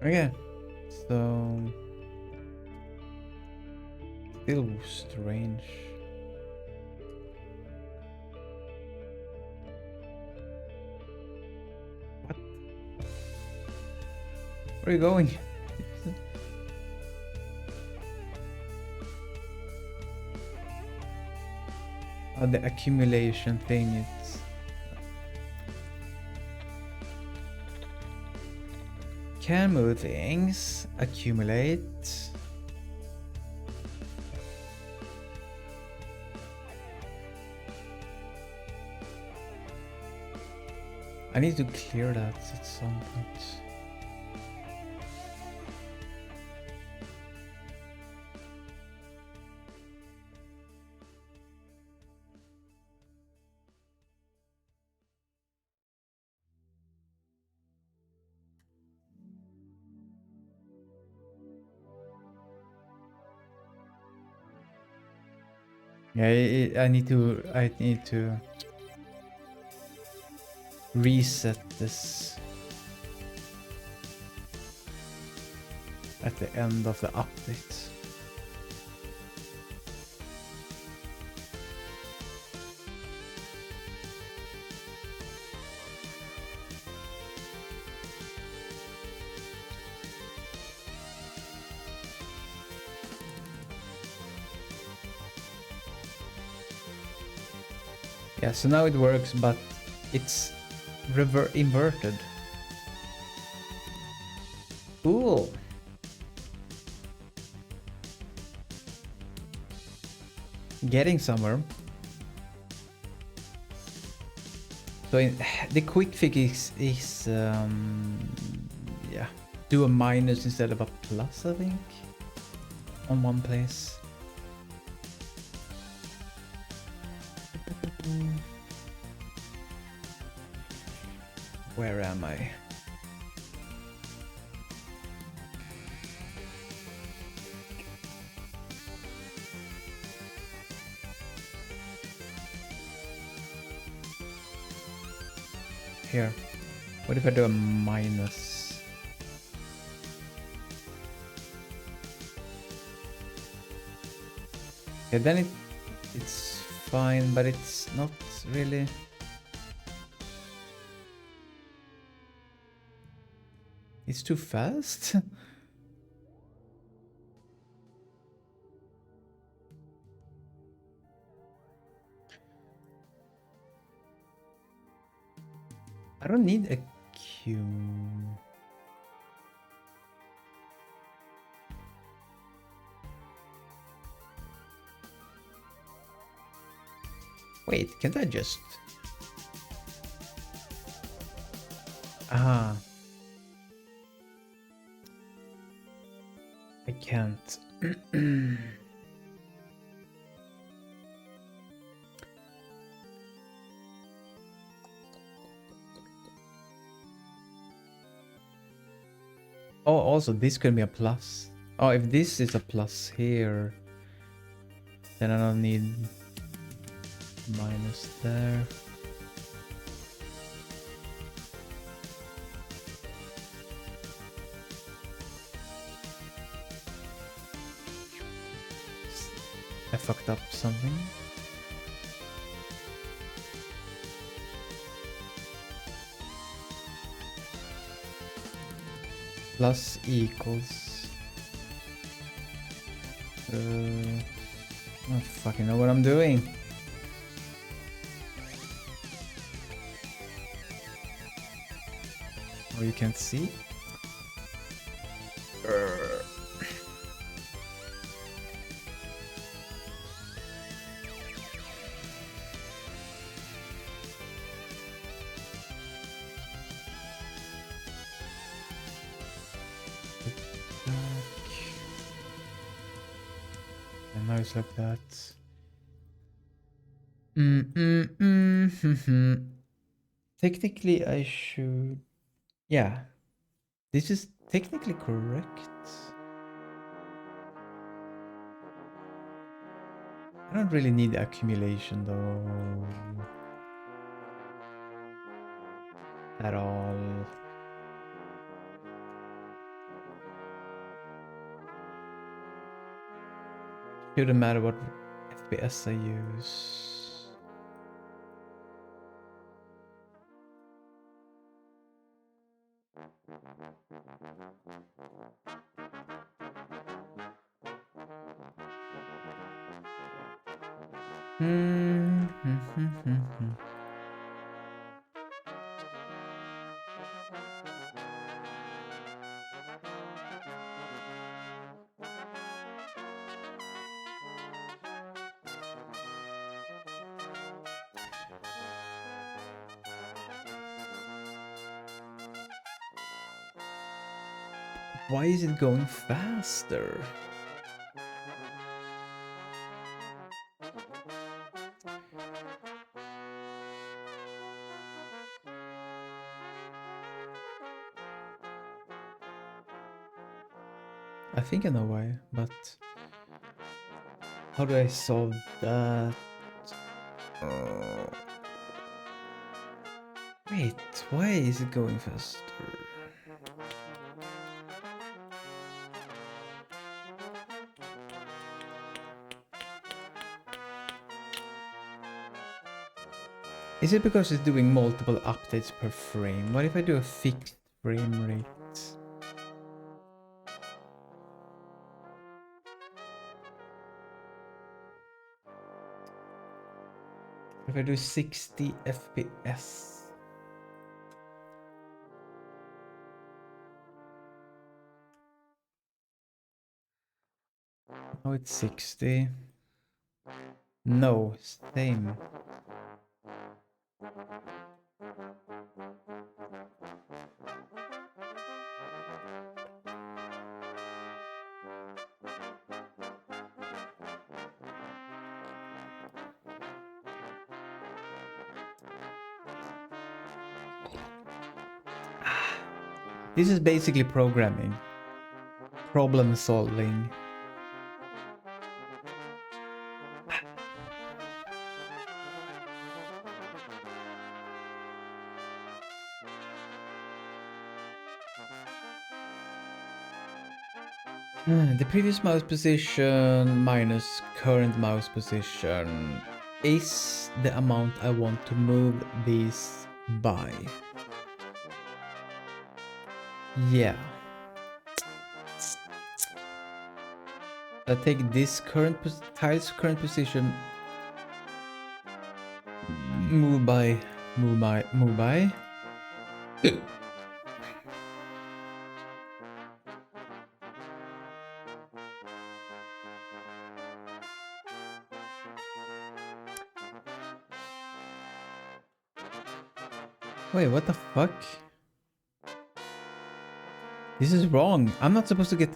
Okay, so still strange. What? Where are you going? Oh, the accumulation thing, it's... Can move things, accumulate. I need to clear that at some point. Yeah, I need to reset this at the end of the update. Yeah, so now it works, but it's inverted. Cool. Getting somewhere. So the quick fix is yeah, do a minus instead of a plus, I think, on one place. Where am I? Here. What if I do a minus? Okay, then it's fine, but it's not really. It's too fast. I don't need a queue. Wait, can't I just... Ah. I can't. Oh, also this could be a plus. Oh, if this is a plus here, then I don't need minus there. I fucked up something. Plus equals. I don't fucking know what I'm doing. Oh, you can't see? And now it's like that. Technically, I should... Yeah. This is technically correct. I don't really need accumulation though. At all. Shouldn't matter what FPS I use. Why is it going faster? I think I know why, but how do I solve that? Wait, why is it going faster? Is it because it's doing multiple updates per frame? What if I do a fixed frame rate? If I do 60 FPS? Oh, it's 60. No, same. This is basically programming. Problem solving. The previous mouse position minus current mouse position is the amount I want to move these by. Yeah. I take this current tile's current position, move by. Wait, what the fuck? This is wrong. I'm not supposed to get...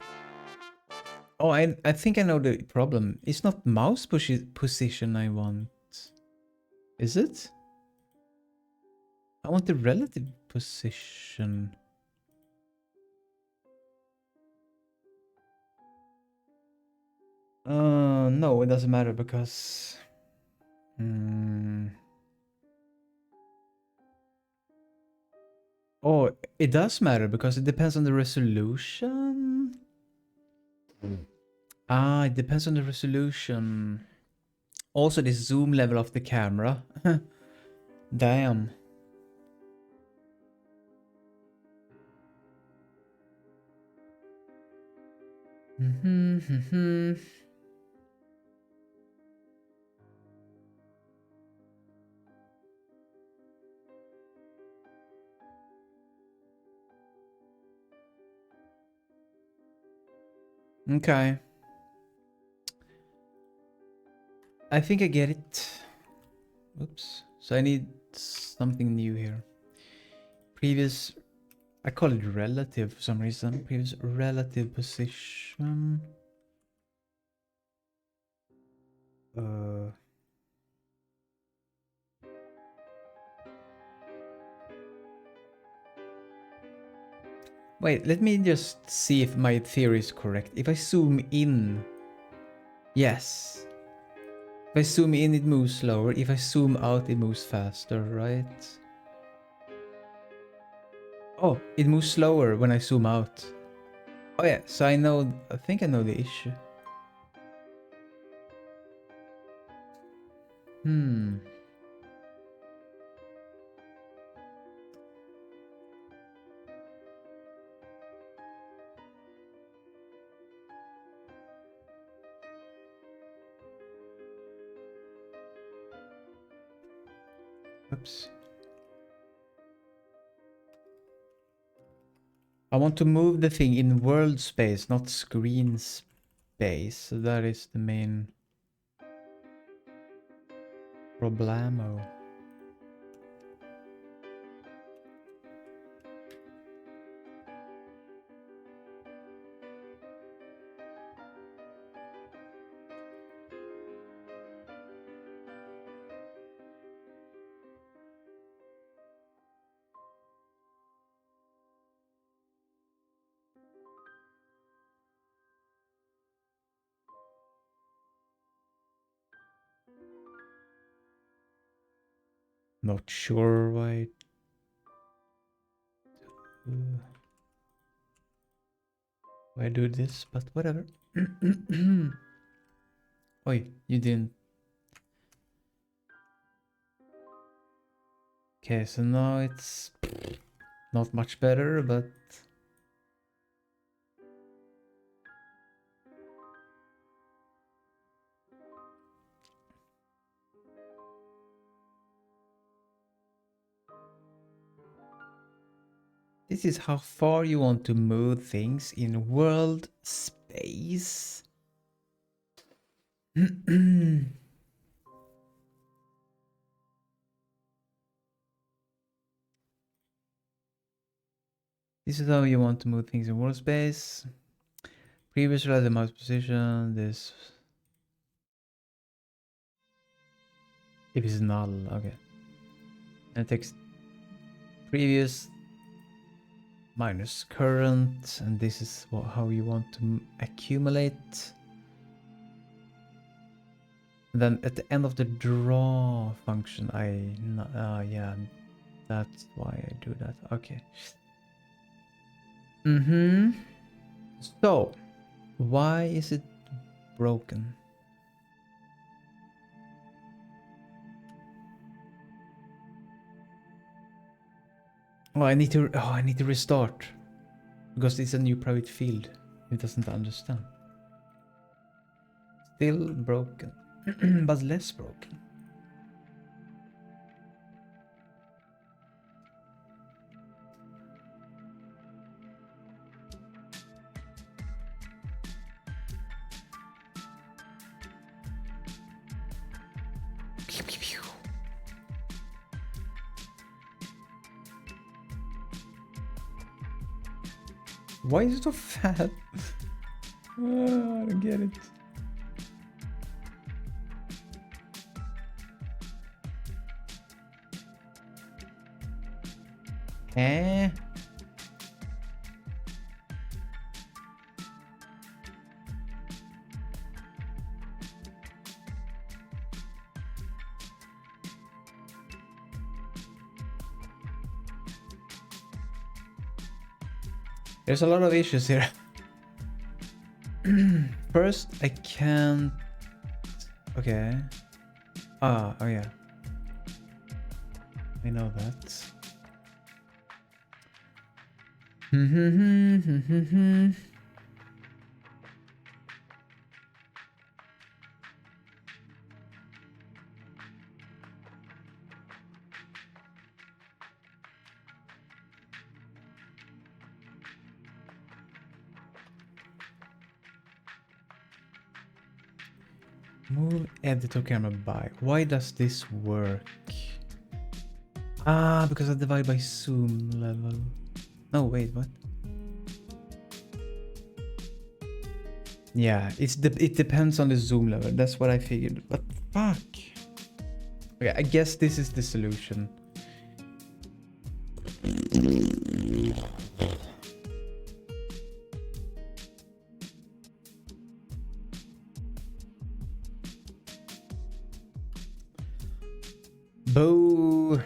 Oh, I think I know the problem. It's not mouse position I want. Is it? I want the relative position. No, it doesn't matter because... Oh, it does matter because it depends on the resolution. Ah, it depends on the resolution. Also, the zoom level of the camera. Damn. Okay. I think I get it. Oops. So I need something new here. Previous... I call it relative for some reason. Previous relative position. Wait, let me just see if my theory is correct. If I zoom in... Yes. If I zoom in, it moves slower. If I zoom out, it moves faster, right? Oh, it moves slower when I zoom out. Oh yeah, so I think I know the issue. Oops. I want to move the thing in world space, not screen space. So that is the main problemo. Not sure why. Why I do this, but whatever. Oi, you didn't. Okay, so now it's not much better, but this is how far you want to move things in world space. This is how you want to move things in world space. Previous relative mouse position. This. If it's null, okay. And it takes previous minus current, and this is how you want to accumulate. And then at the end of the draw function, yeah, that's why I do that. Okay. So Why is it broken? Oh, I need to restart. Because it's a new private field. It doesn't understand. Still broken. But less broken. Why is it so fat? I don't get it. Eh? There's a lot of issues here. First, I can't... Okay. Oh yeah. I know that. Move editor camera by. Why does this work? Ah, because I divide by zoom level. No, wait, what? Yeah, it depends on the zoom level. That's what I figured. But fuck. Okay, I guess this is the solution. Boo.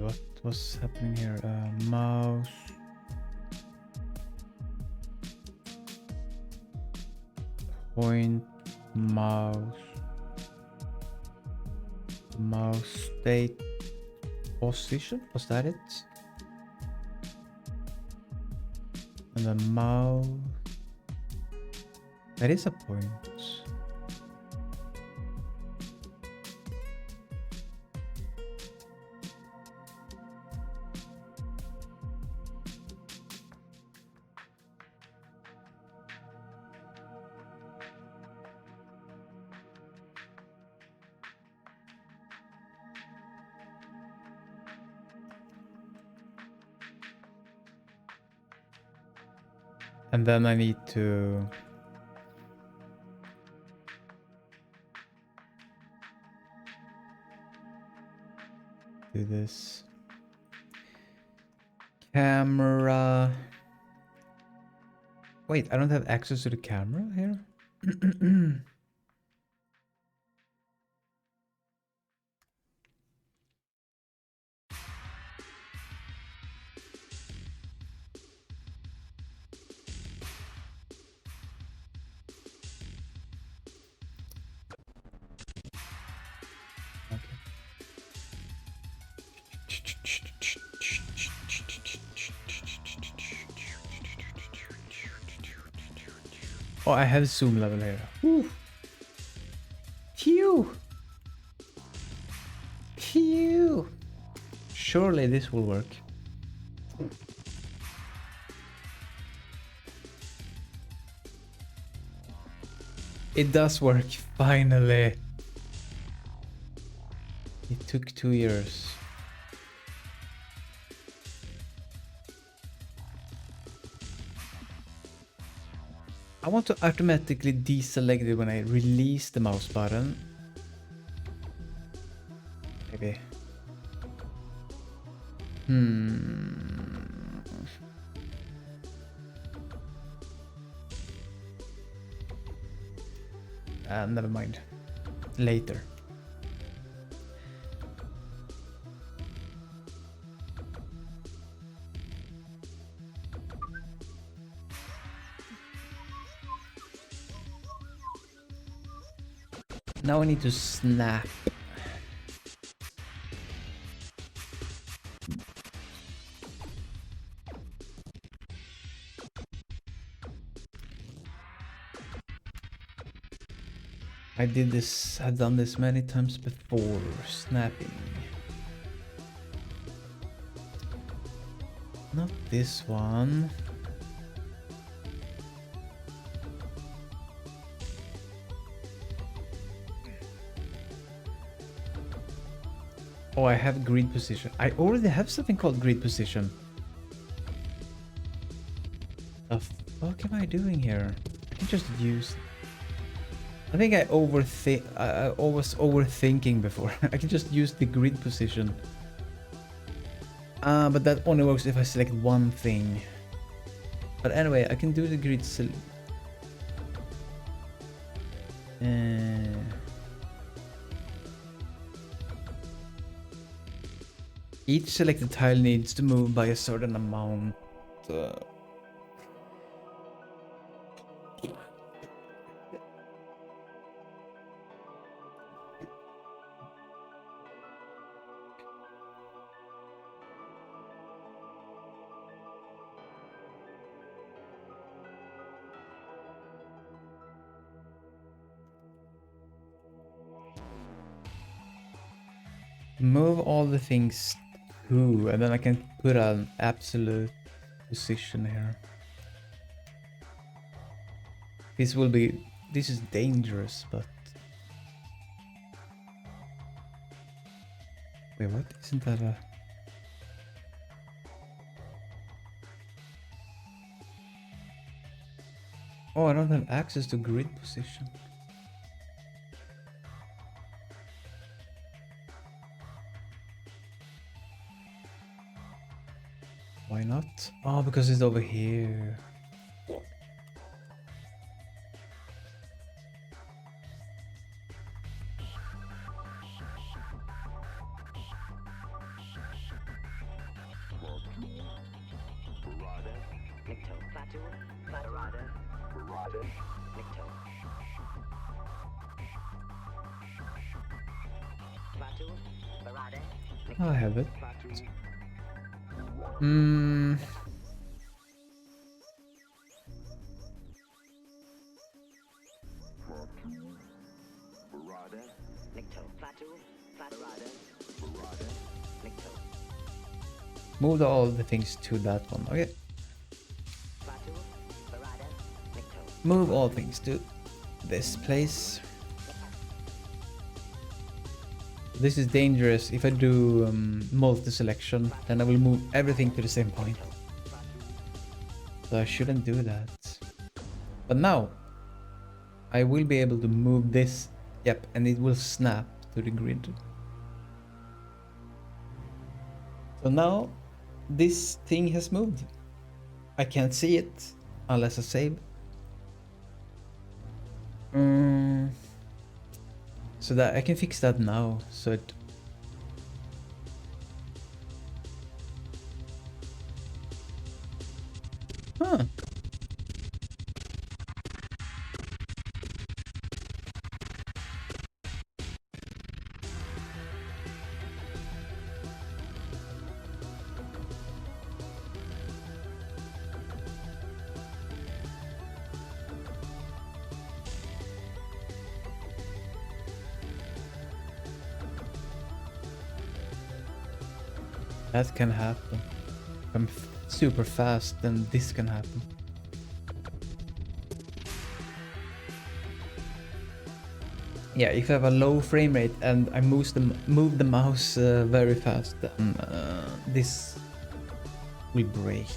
What was happening here? Mouse. Point. Mouse. Mouse state position. Was that it? And the mouse. That is a point. And then I need to do this. Camera. Wait, I don't have access to the camera here? Oh, I have zoom level here. Woo. Phew. Phew. Surely this will work. It does work, finally. It took 2 years. I want to automatically deselect it when I release the mouse button. Maybe. Never mind. Later. Now I need to snap. I've done this many times before, snapping. Not this one. Oh, I have grid position. I already have something called grid position. The fuck am I doing here? I can just use... I think I was overthinking before. I can just use the grid position. But that only works if I select one thing. But anyway, I can do the grid each selected tile needs to move by a certain amount. Move all the things too, and then I can put an absolute position here. This is dangerous, but... Wait, what? Isn't that a... Oh, I don't have access to grid position. Why not? Oh, because it's over here. I have it. Move all the things to that one. Okay. Move all things to this place. This is dangerous. If I do multi-selection, then I will move everything to the same point. So I shouldn't do that. But now, I will be able to move this. Yep, and it will snap to the grid. So now, this thing has moved. I can't see it unless I save. So that I can fix that now. So it... Huh. That can happen. If I'm super fast, then this can happen. Yeah, if I have a low frame rate and I move the mouse very fast, then this will break.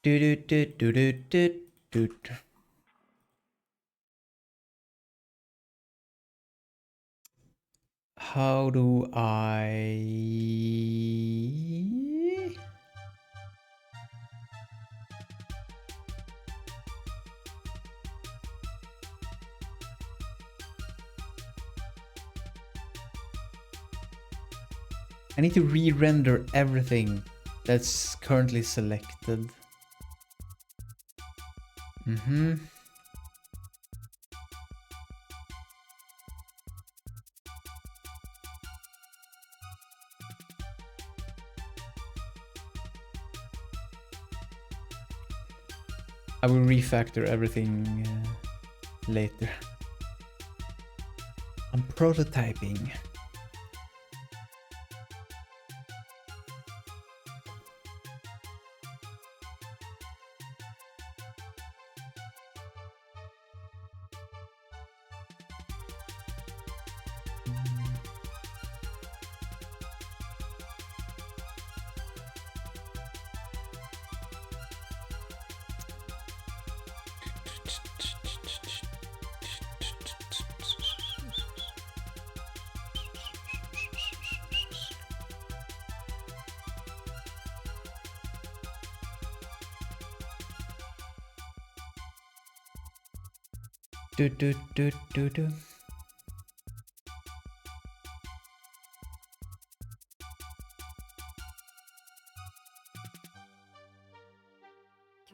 Do do do do do do do. How do I? I need to re-render everything that's currently selected. Mm-hmm. I will refactor everything later. I'm prototyping. Do do do do do.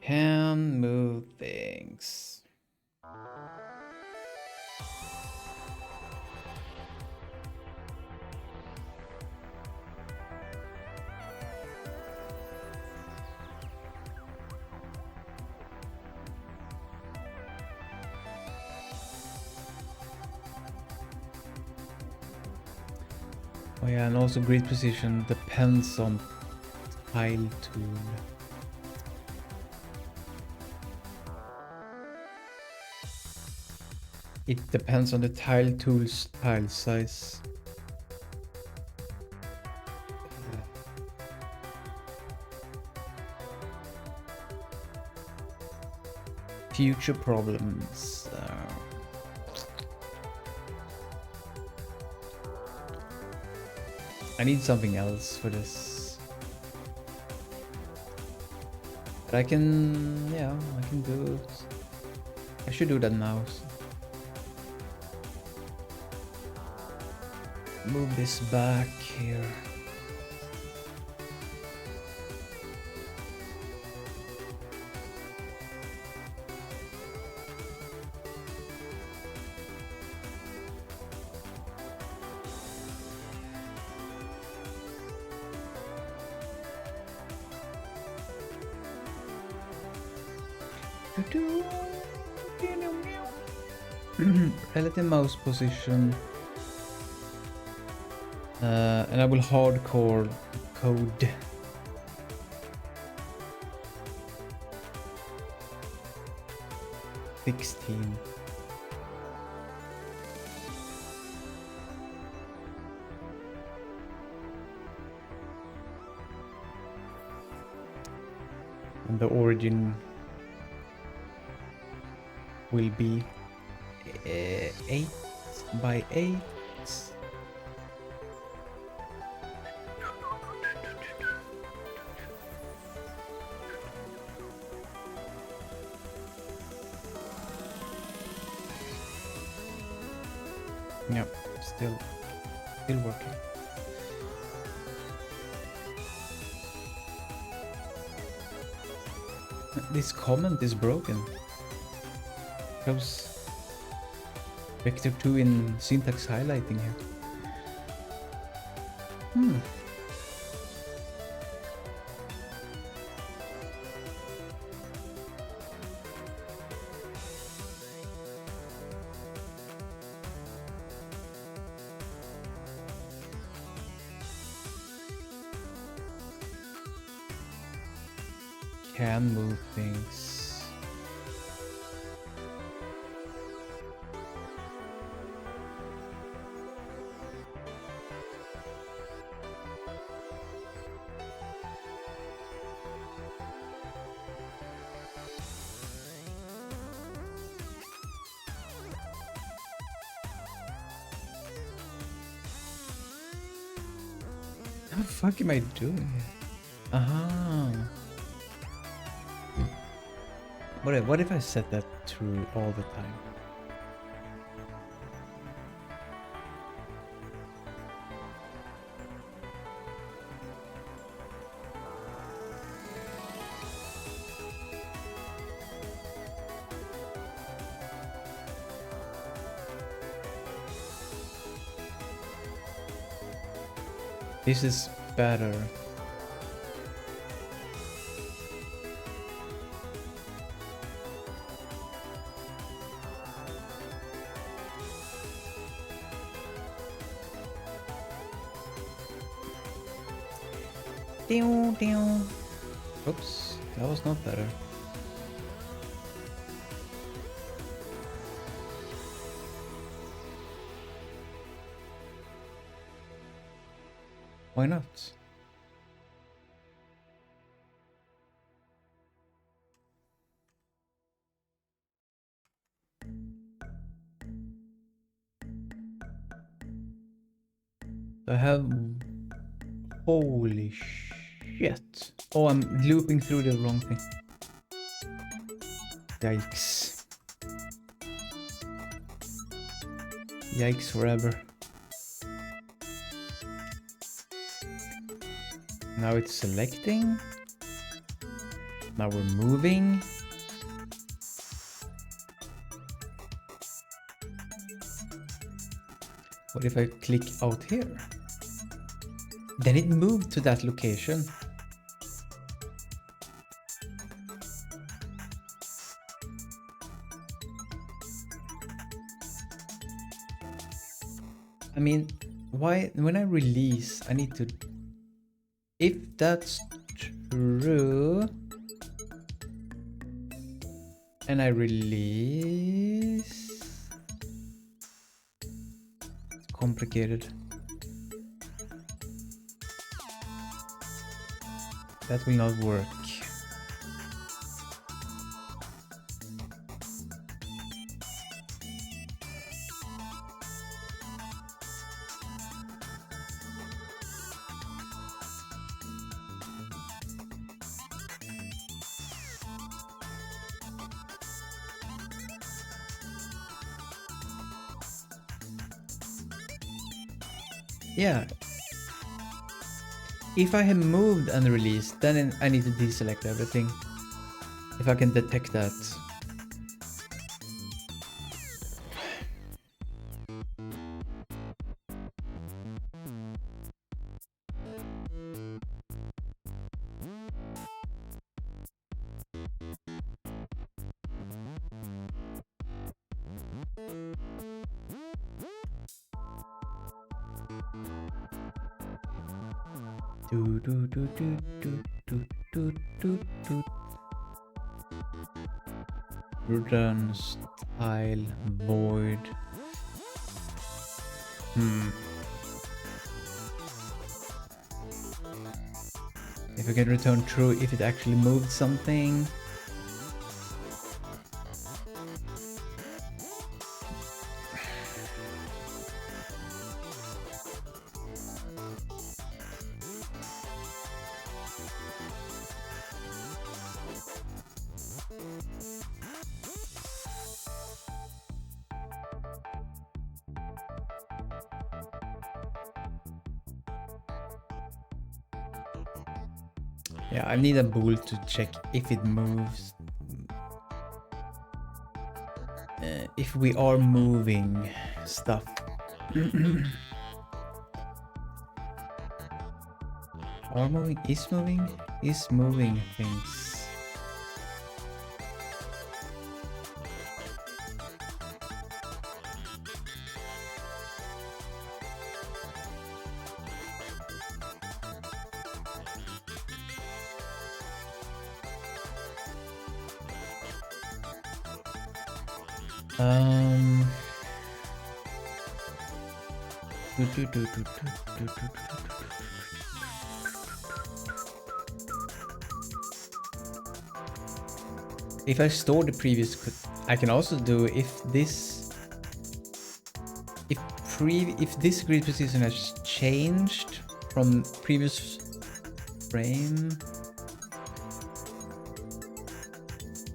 Can move things. Oh yeah, and also grid position depends on tile tool. It depends on the tile tool's tile size. Future problems. I need something else for this. But I can, yeah, I can do it. I should do that now. Move this back here. Relative mouse position. And I will hardcore code. $16. And the origin will be 8 by 8. Yep, still working. This comment is broken. Shows vector 2 in syntax highlighting here. Can move things. the fuck am I doing? Aha. What if I set that true all the time? This is better. Oops, that was not better. Why not? I have... Holy shit. Oh, I'm looping through the wrong thing. Yikes. Yikes forever. Now it's selecting. Now we're moving. What if I click out here? Then it moved to that location. I mean, why, when I release, I need to, if that's true, and I release, it's complicated. That will not work. Yeah. If I have moved and released, then I need to deselect everything. If I can detect that. Do do do do do do do do do. Run style void. If I can return true if it actually moved something. Yeah, I need a bool to check if it moves. If we are moving stuff. Are moving, is moving things. If I store the previous code, I can also do if this grid position has changed from previous frame,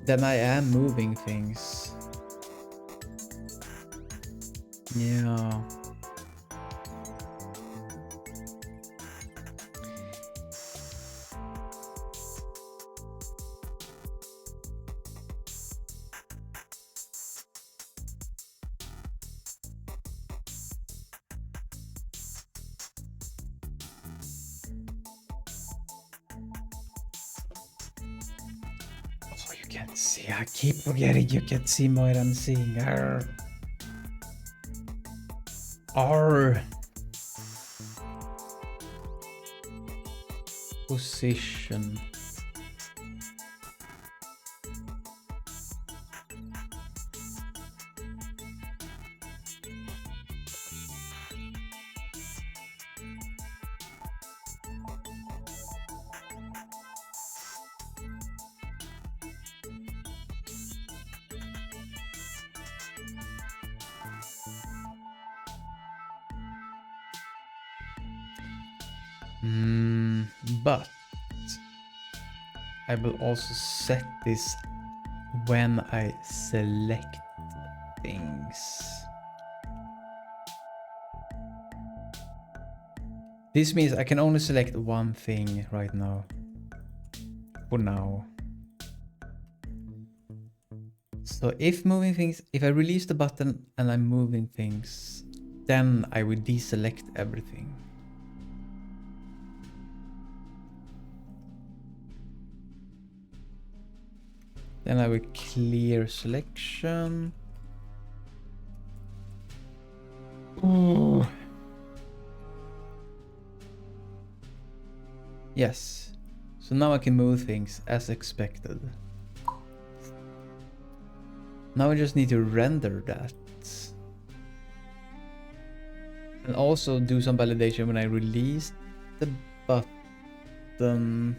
then I am moving things. Yeah. Oh, you can't see. I keep forgetting you can see more than seeing. Our position. But I will also set this when I select things. This means I can only select one thing right now. For now. So if moving things, if I release the button and I'm moving things, then I will deselect everything. Then I will clear selection. Ooh. Yes. So now I can move things as expected. Now I just need to render that. And also do some validation when I release the button.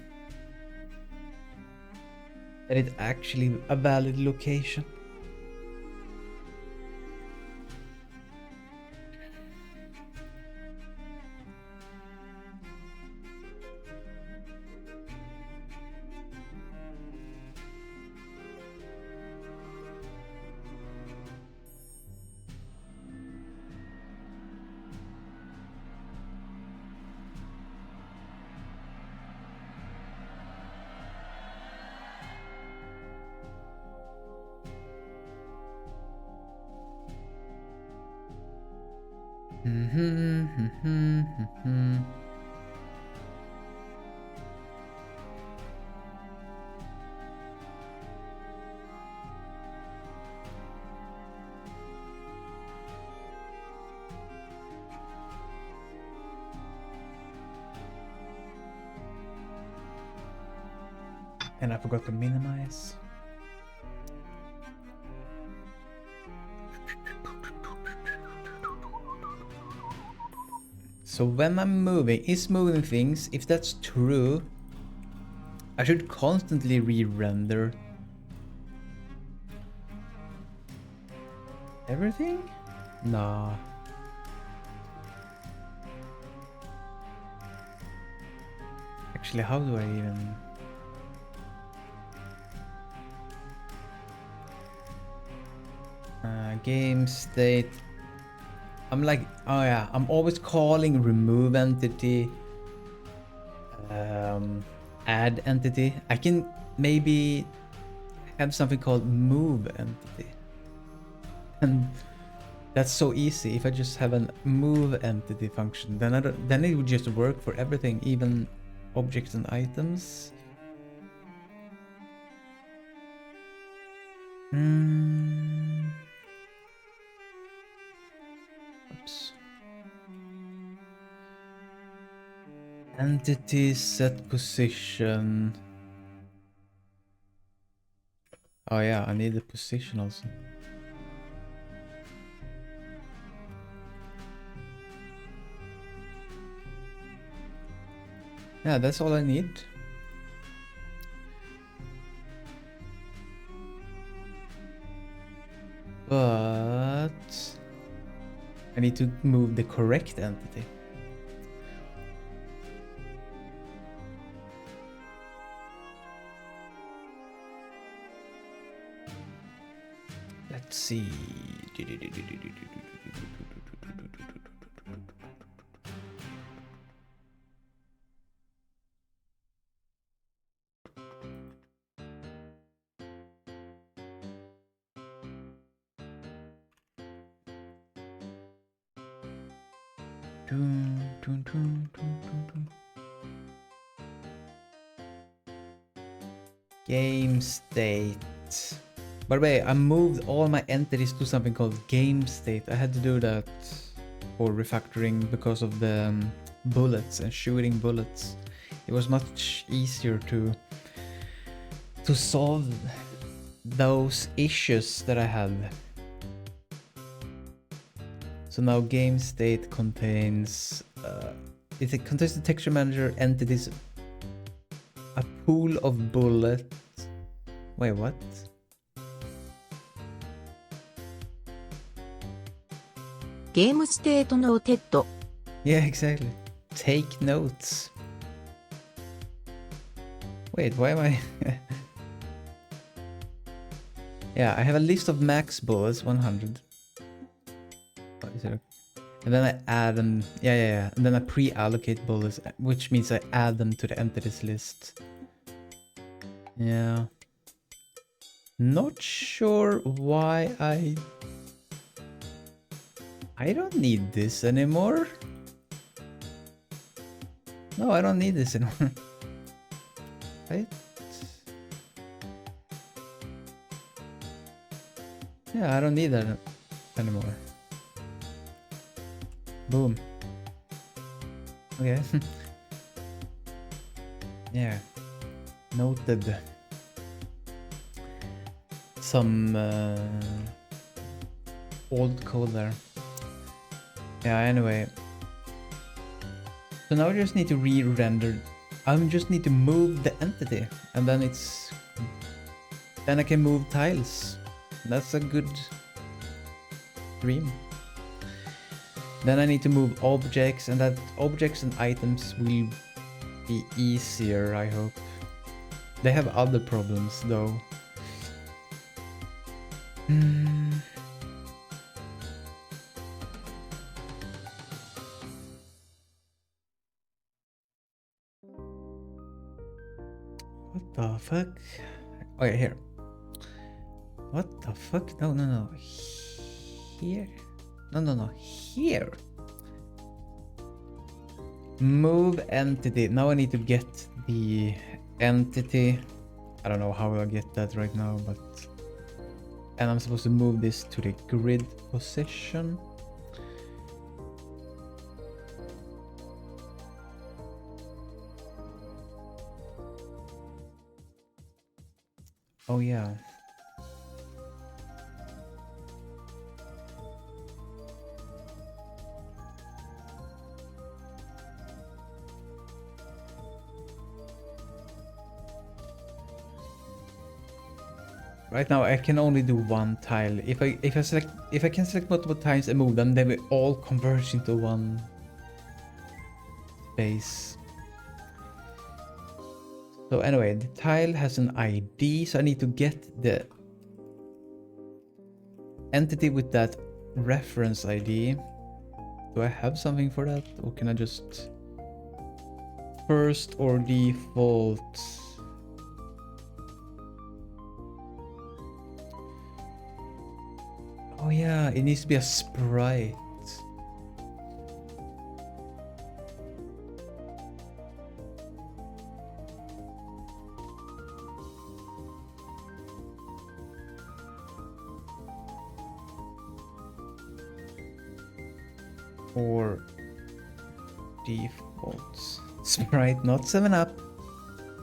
That it's actually a valid location. And I forgot to minimize. So when I'm moving things, if that's true, I should constantly re-render everything? Nah. Actually, how do I even... game state. I'm like, oh yeah, I'm always calling remove entity, add entity. I can maybe have something called move entity. And that's so easy. If I just have a move entity function, then it would just work for everything, even objects and items. Oops. Entity set position. Oh yeah, I need the position also. Yeah, that's all I need. But... I need to move the correct entity. Let's see. Game state. By the way, I moved all my entities to something called game state. I had to do that for refactoring because of the bullets and shooting bullets. It was much easier to solve those issues that I had. So now game state contains it contains the texture manager, entities, a pool of bullets. Wait, what? Game state noted. Yeah, exactly. Take notes. Wait, why am I? Yeah, I have a list of max bullets, 100. Oh, is it okay? And then I add them. Yeah. And then I pre-allocate bullets, which means I add them to the entities list. Yeah. Not sure why I don't need this anymore. No, I don't need this anymore. Right? Yeah, I don't need that anymore. Boom. Okay. Yeah. Noted. Some old code there. Yeah, anyway. So now I just need to re-render. I just need to move the entity, and then then I can move tiles. That's a good dream. Then I need to move objects, and that objects and items will be easier, I hope. They have other problems though. What the fuck? Okay, here. What the fuck? No. Here. No. Here. Move entity. Now I need to get the entity. I don't know how I'll get that right now, but... And I'm supposed to move this to the grid position. Oh yeah. Right now I can only do one tile. If I can select multiple tiles and move them, they will all converge into one space. So anyway, the tile has an ID, so I need to get the entity with that reference ID. Do I have something for that, or can I just first or default? Oh yeah, it needs to be a sprite. Or defaults. Sprite, not 7-Up,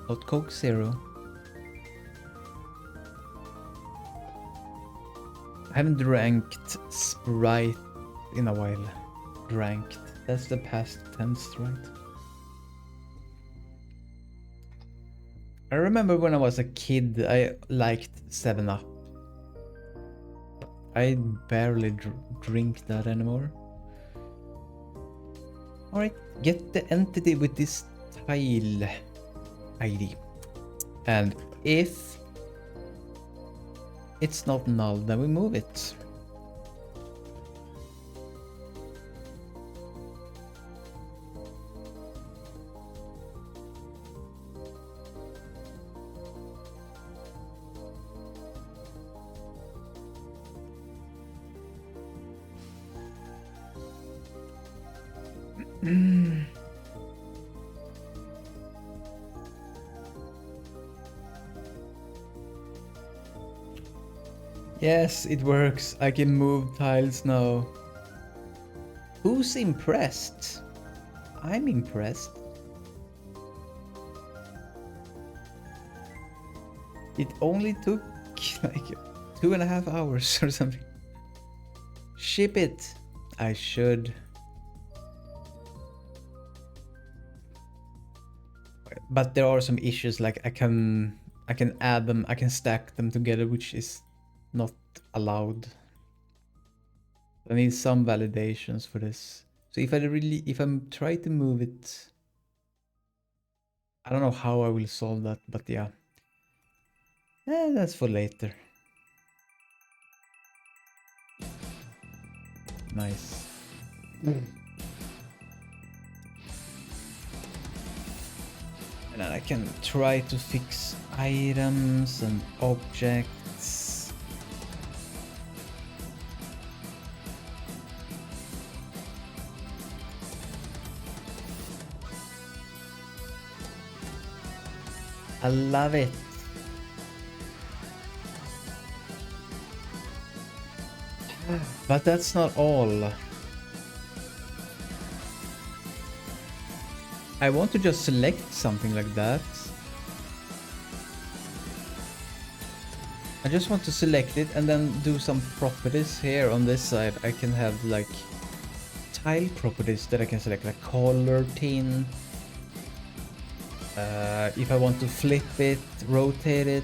not Coke Zero. I haven't ranked Sprite in a while. Ranked. That's the past tense, right? I remember when I was a kid, I liked 7-Up. I barely drink that anymore. Alright, get the entity with this tile ID. And if It's not null, then we move it. Yes, it works. I can move tiles now. Who's impressed? I'm impressed. It only took like 2.5 hours or something. Ship it. I should. But there are some issues, like I can add them, I can stack them together, which is not allowed. I need some validations for this. So if I'm trying to move it, I don't know how I will solve that, but yeah. That's for later. Nice. And then I can try to fix items and objects. I love it. But that's not all. I want to just select something like that. I just want to select it and then do some properties here on this side. I can have like tile properties that I can select, like color, tint. If I want to flip it, rotate it.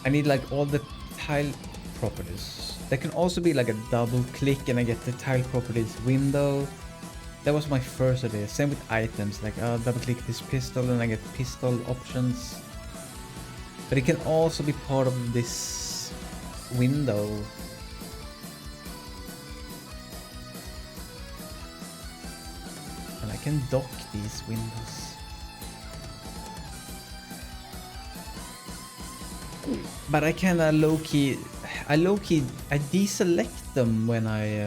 I need like all the tile properties. There can also be like a double click and I get the tile properties window. That was my first idea. Same with items, like I'll double click this pistol and I get pistol options. But it can also be part of this window. And I can dock these windows. But I can I deselect them when I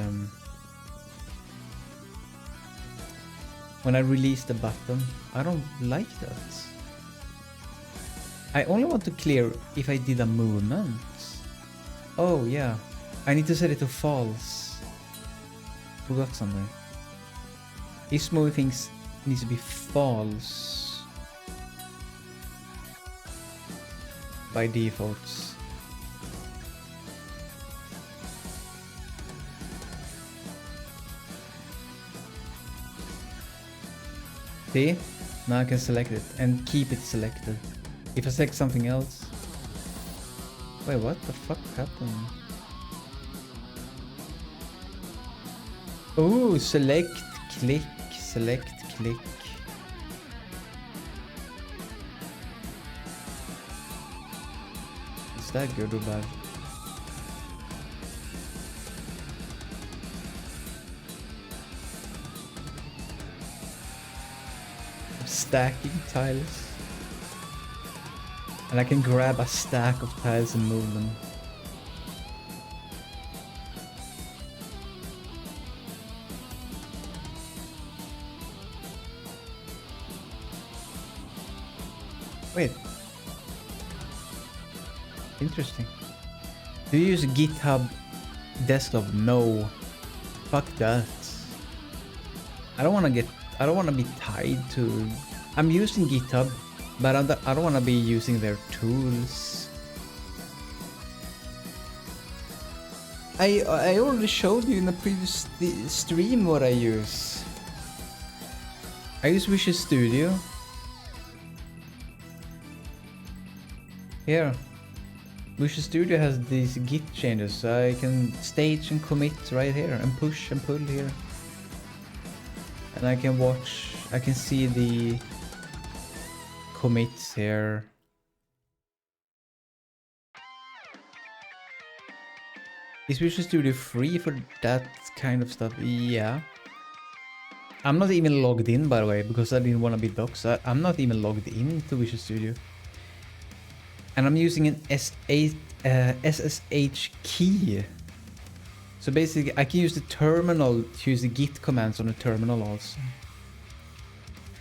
release the button. I don't like that. I only want to clear if I did a movement. Oh yeah, I need to set it to false. Forgot something. If moving things needs to be false by default. See? Now I can select it and keep it selected. If I select something else... Wait, what the fuck happened? Oh, select, click, select, click. Is that good or bad? Stacking tiles. And I can grab a stack of tiles and move them. Wait. Interesting. Do you use GitHub desktop? No. Fuck that. I don't want to be tied to... I'm using GitHub, but I don't want to be using their tools. I already showed you in a previous stream what I use. I use Visual Studio. Here. Visual Studio has these git changes, so I can stage and commit right here and push and pull here. And I can see the commits here. Is Visual Studio free for that kind of stuff? Yeah. I'm not even logged in, by the way, because I didn't want to be doxxed. I'm not even logged in to Visual Studio. And I'm using an SSH key. So basically, I can use the terminal to use the git commands on the terminal also.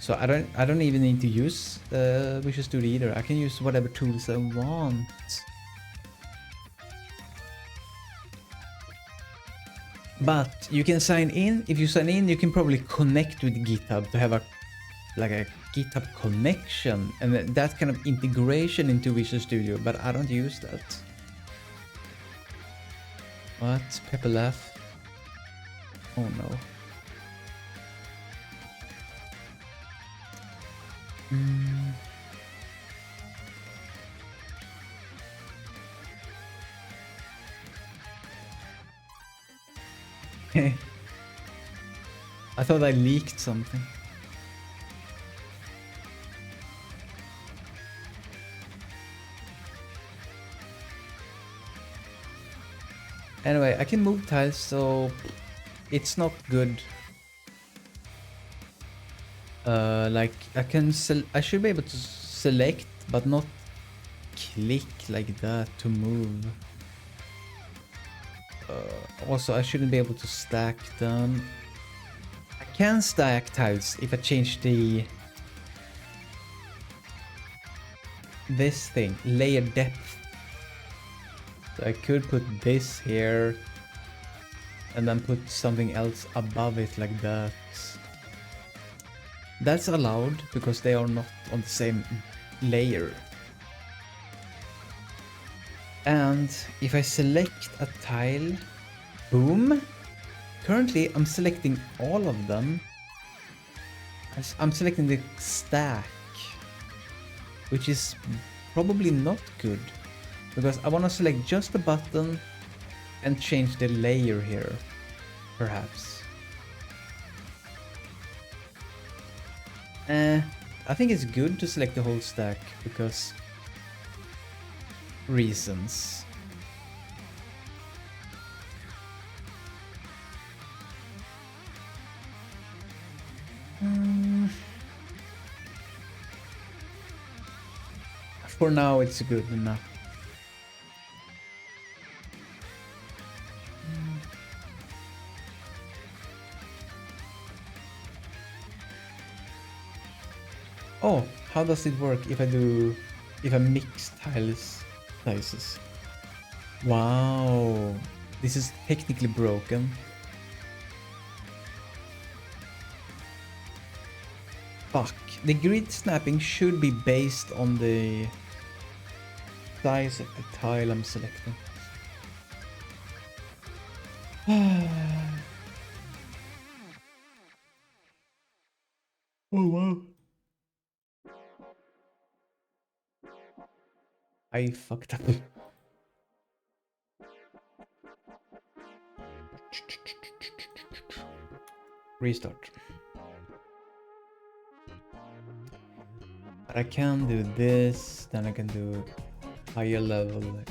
So I don't even need to use Visual Studio either. I can use whatever tools I want. But you can sign in. If you sign in, you can probably connect with GitHub to have a GitHub connection and that kind of integration into Visual Studio. But I don't use that. What? Pepper laugh? Oh no. I thought I leaked something. Anyway, I can move tiles, so it's not good. Like I should be able to select, but not click like that to move. Also, I shouldn't be able to stack them. I can stack tiles if I change this thing, layer depth. So I could put this here and then put something else above it like that. That's allowed because they are not on the same layer. And if I select a tile, boom. Currently I'm selecting all of them. I'm selecting the stack, which is probably not good because I want to select just the button and change the layer here, perhaps. I think it's good to select the whole stack because reasons. For now, it's good enough. Oh, how does it work if I mix tiles sizes? Wow, this is technically broken. Fuck, the grid snapping should be based on the size of the tile I'm selecting. Oh wow. I fucked up. Restart. But I can do this, then I can do higher level like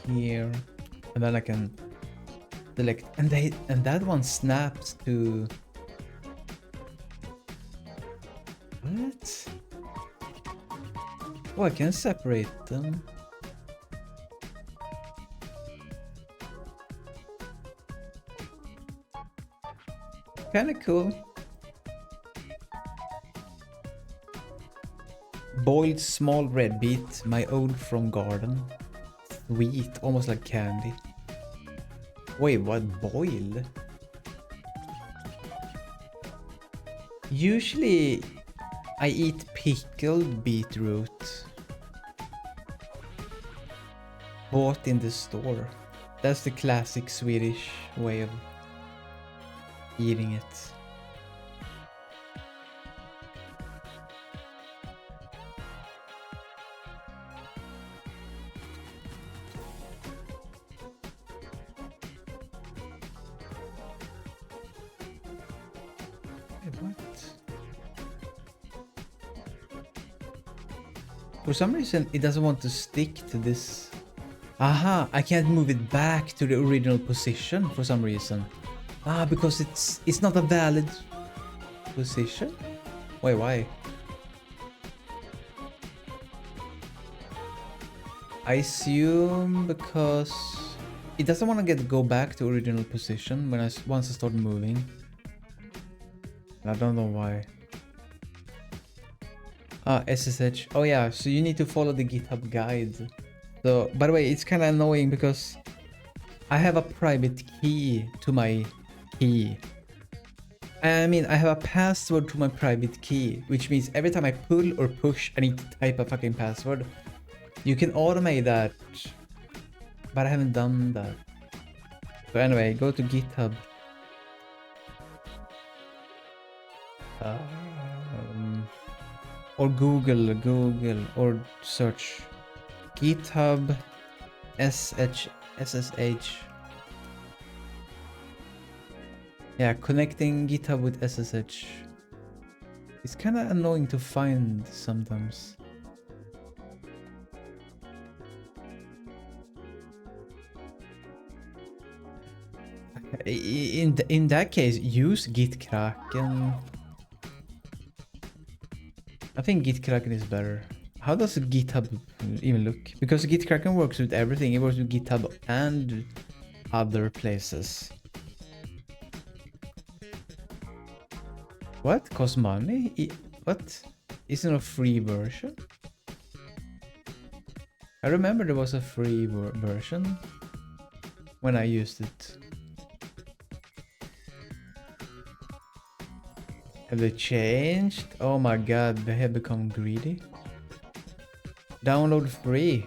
here, and then I can select, and that one snaps to what? Oh, I can separate them. Kinda cool. Boiled small red beet, my own from garden. Sweet, almost like candy. Wait, what? Boiled? Usually I eat pickled beetroot. Bought in the store. That's the classic Swedish way of eating it. For some reason, it doesn't want to stick to this Aha, I can't move it back to the original position for some reason. Ah, because it's not a valid position? Wait, why? I assume because it doesn't want to go back to original position when once I start moving. I don't know why. Ah, SSH. Oh yeah, so you need to follow the GitHub guide. So, by the way, it's kind of annoying because I have a private key to my key. I mean, I have a password to my private key, which means every time I pull or push, I need to type a fucking password. You can automate that, but I haven't done that. So anyway, go to GitHub. Or Google, or search GitHub SSH. Yeah, connecting GitHub with SSH. It's kind of annoying to find sometimes. In that case, use Gitkraken. I think Gitkraken is better. How does GitHub even look? Because Gitkraken works with everything. It works with GitHub and other places. What? Cost money? What? Isn't a free version? I remember there was a free version when I used it. Have they changed? Oh my god, they have become greedy. Download free.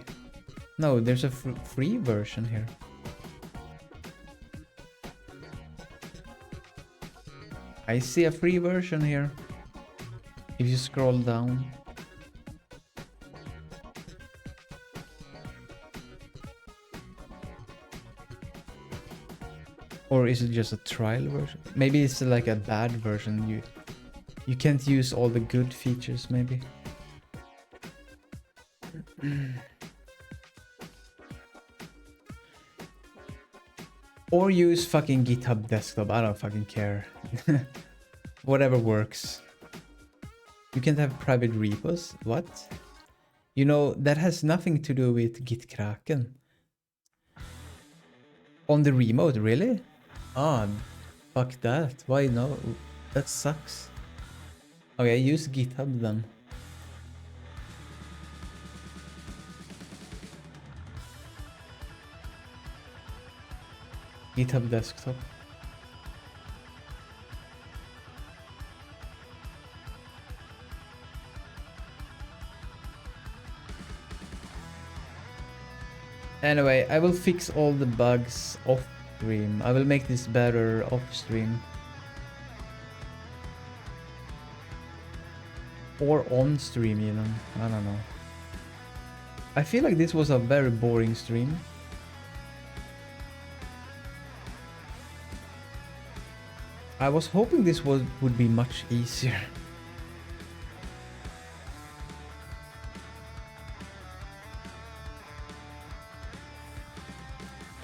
No, there's a free version here. I see a free version here. If you scroll down. Or is it just a trial version? Maybe it's like a bad version. You can't use all the good features, maybe. Or use fucking GitHub desktop. I don't fucking care. Whatever works. You can't have private repos. What? You know, that has nothing to do with Gitkraken. On the remote, really? Ah, fuck that. Why no? That sucks. Okay, use GitHub then. GitHub desktop. Anyway, I will fix all the bugs off stream. I will make this better off stream. Or on stream even. I don't know. I feel like this was a very boring stream. I was hoping this would be much easier.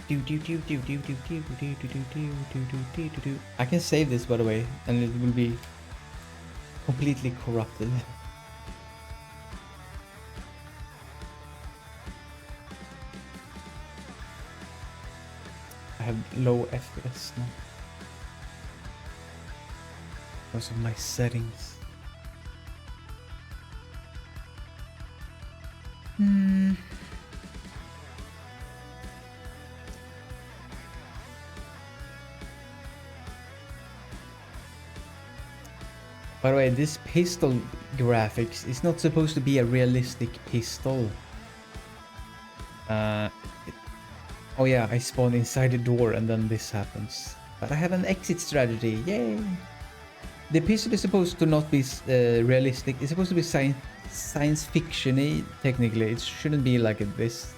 I can save this, by the way, and it will be completely corrupted. I have low FPS now because of my settings. By the way, this pistol graphics is not supposed to be a realistic pistol. Oh yeah, I spawn inside the door and then this happens. But I have an exit strategy, yay! The pistol is supposed to not be realistic. It's supposed to be science fiction-y, technically. It shouldn't be like this.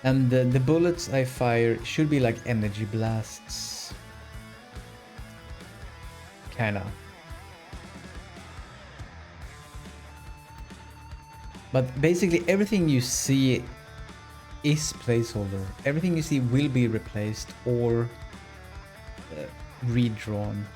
And the bullets I fire should be like energy blasts. Kinda. But basically everything you see is placeholder. Everything you see will be replaced or redrawn.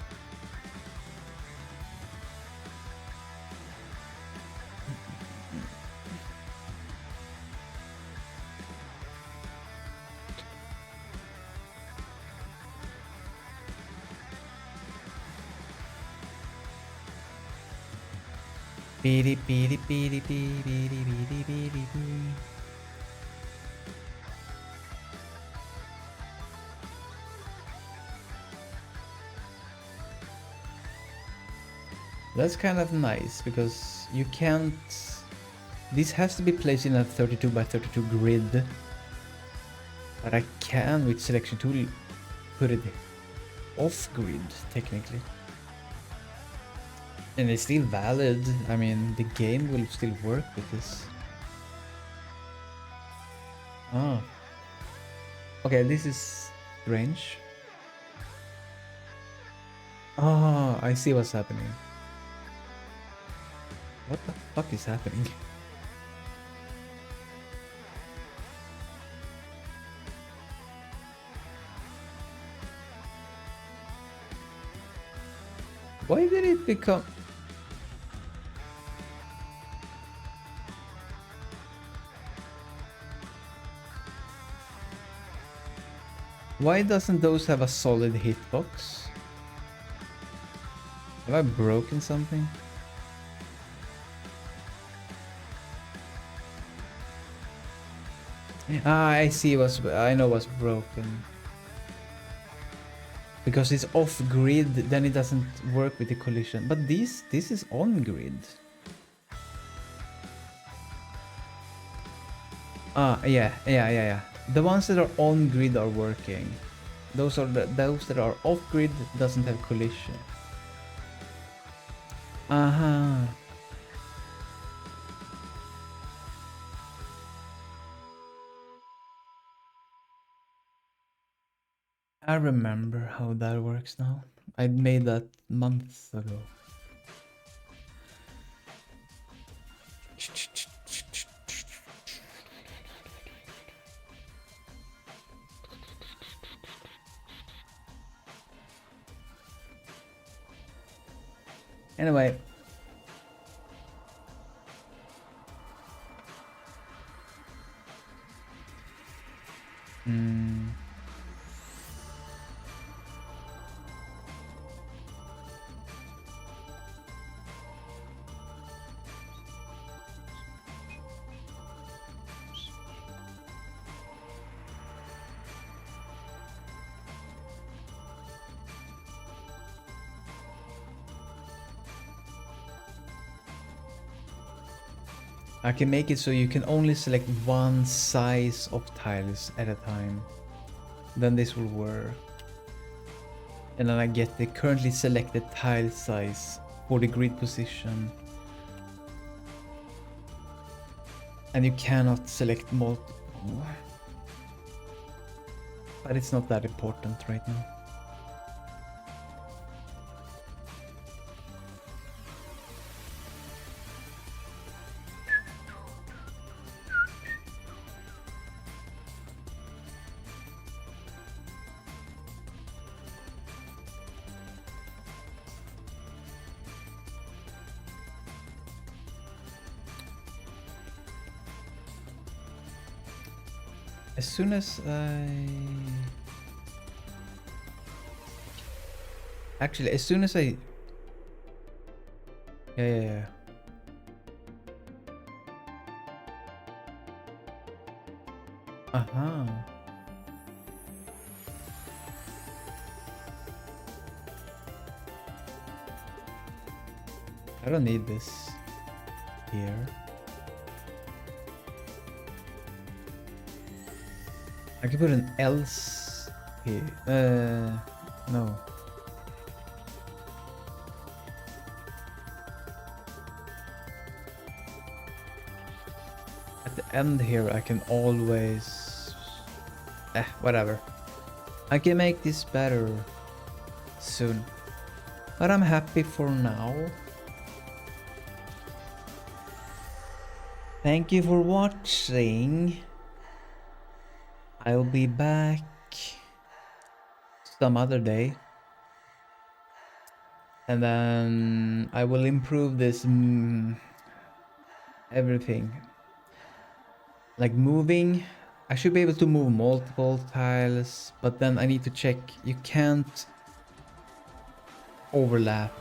Beady beady beady beady beady beady beady beady. That's kind of nice because you can't. This has to be placed in a 32 by 32 grid, but I can with selection tool put it off grid technically. And it's still valid. I mean, the game will still work with this. Oh. Okay, this is strange. Oh, I see what's happening. What the fuck is happening? Why did it become... Why doesn't those have a solid hitbox? Have I broken something? Ah, I see I know what's broken. Because it's off grid, then it doesn't work with the collision. But this is on grid. Ah, yeah. The ones that are on grid are working. Those that are off grid doesn't have collision. Uh-huh. I remember how that works now. I made that months ago. Anyway. I can make it so you can only select one size of tiles at a time. Then this will work. And then I get the currently selected tile size for the grid position. And you cannot select multiple. But it's not that important right now. As soon as Actually, as soon as I... Yeah. Uh-huh. I don't need this here. I can put an else here. No. At the end here, I can always... whatever. I can make this better soon. But I'm happy for now. Thank you for watching. I'll be back some other day. And then I will improve this everything. Like moving, I should be able to move multiple tiles, but then I need to check. You can't overlap.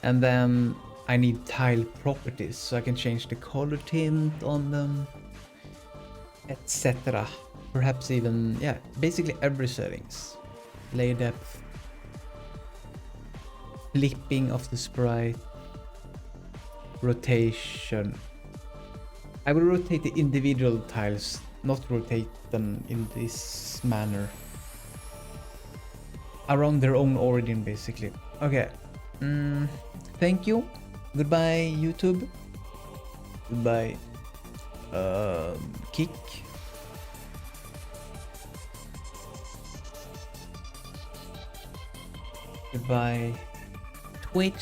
And then I need tile properties so I can change the color tint on them, etc. Perhaps even, yeah, basically every settings. Layer depth, flipping of the sprite, rotation. I will rotate the individual tiles, not rotate them in this manner. Around their own origin, basically. Okay. Thank you. Goodbye, YouTube. Goodbye, Kick. Goodbye, Twitch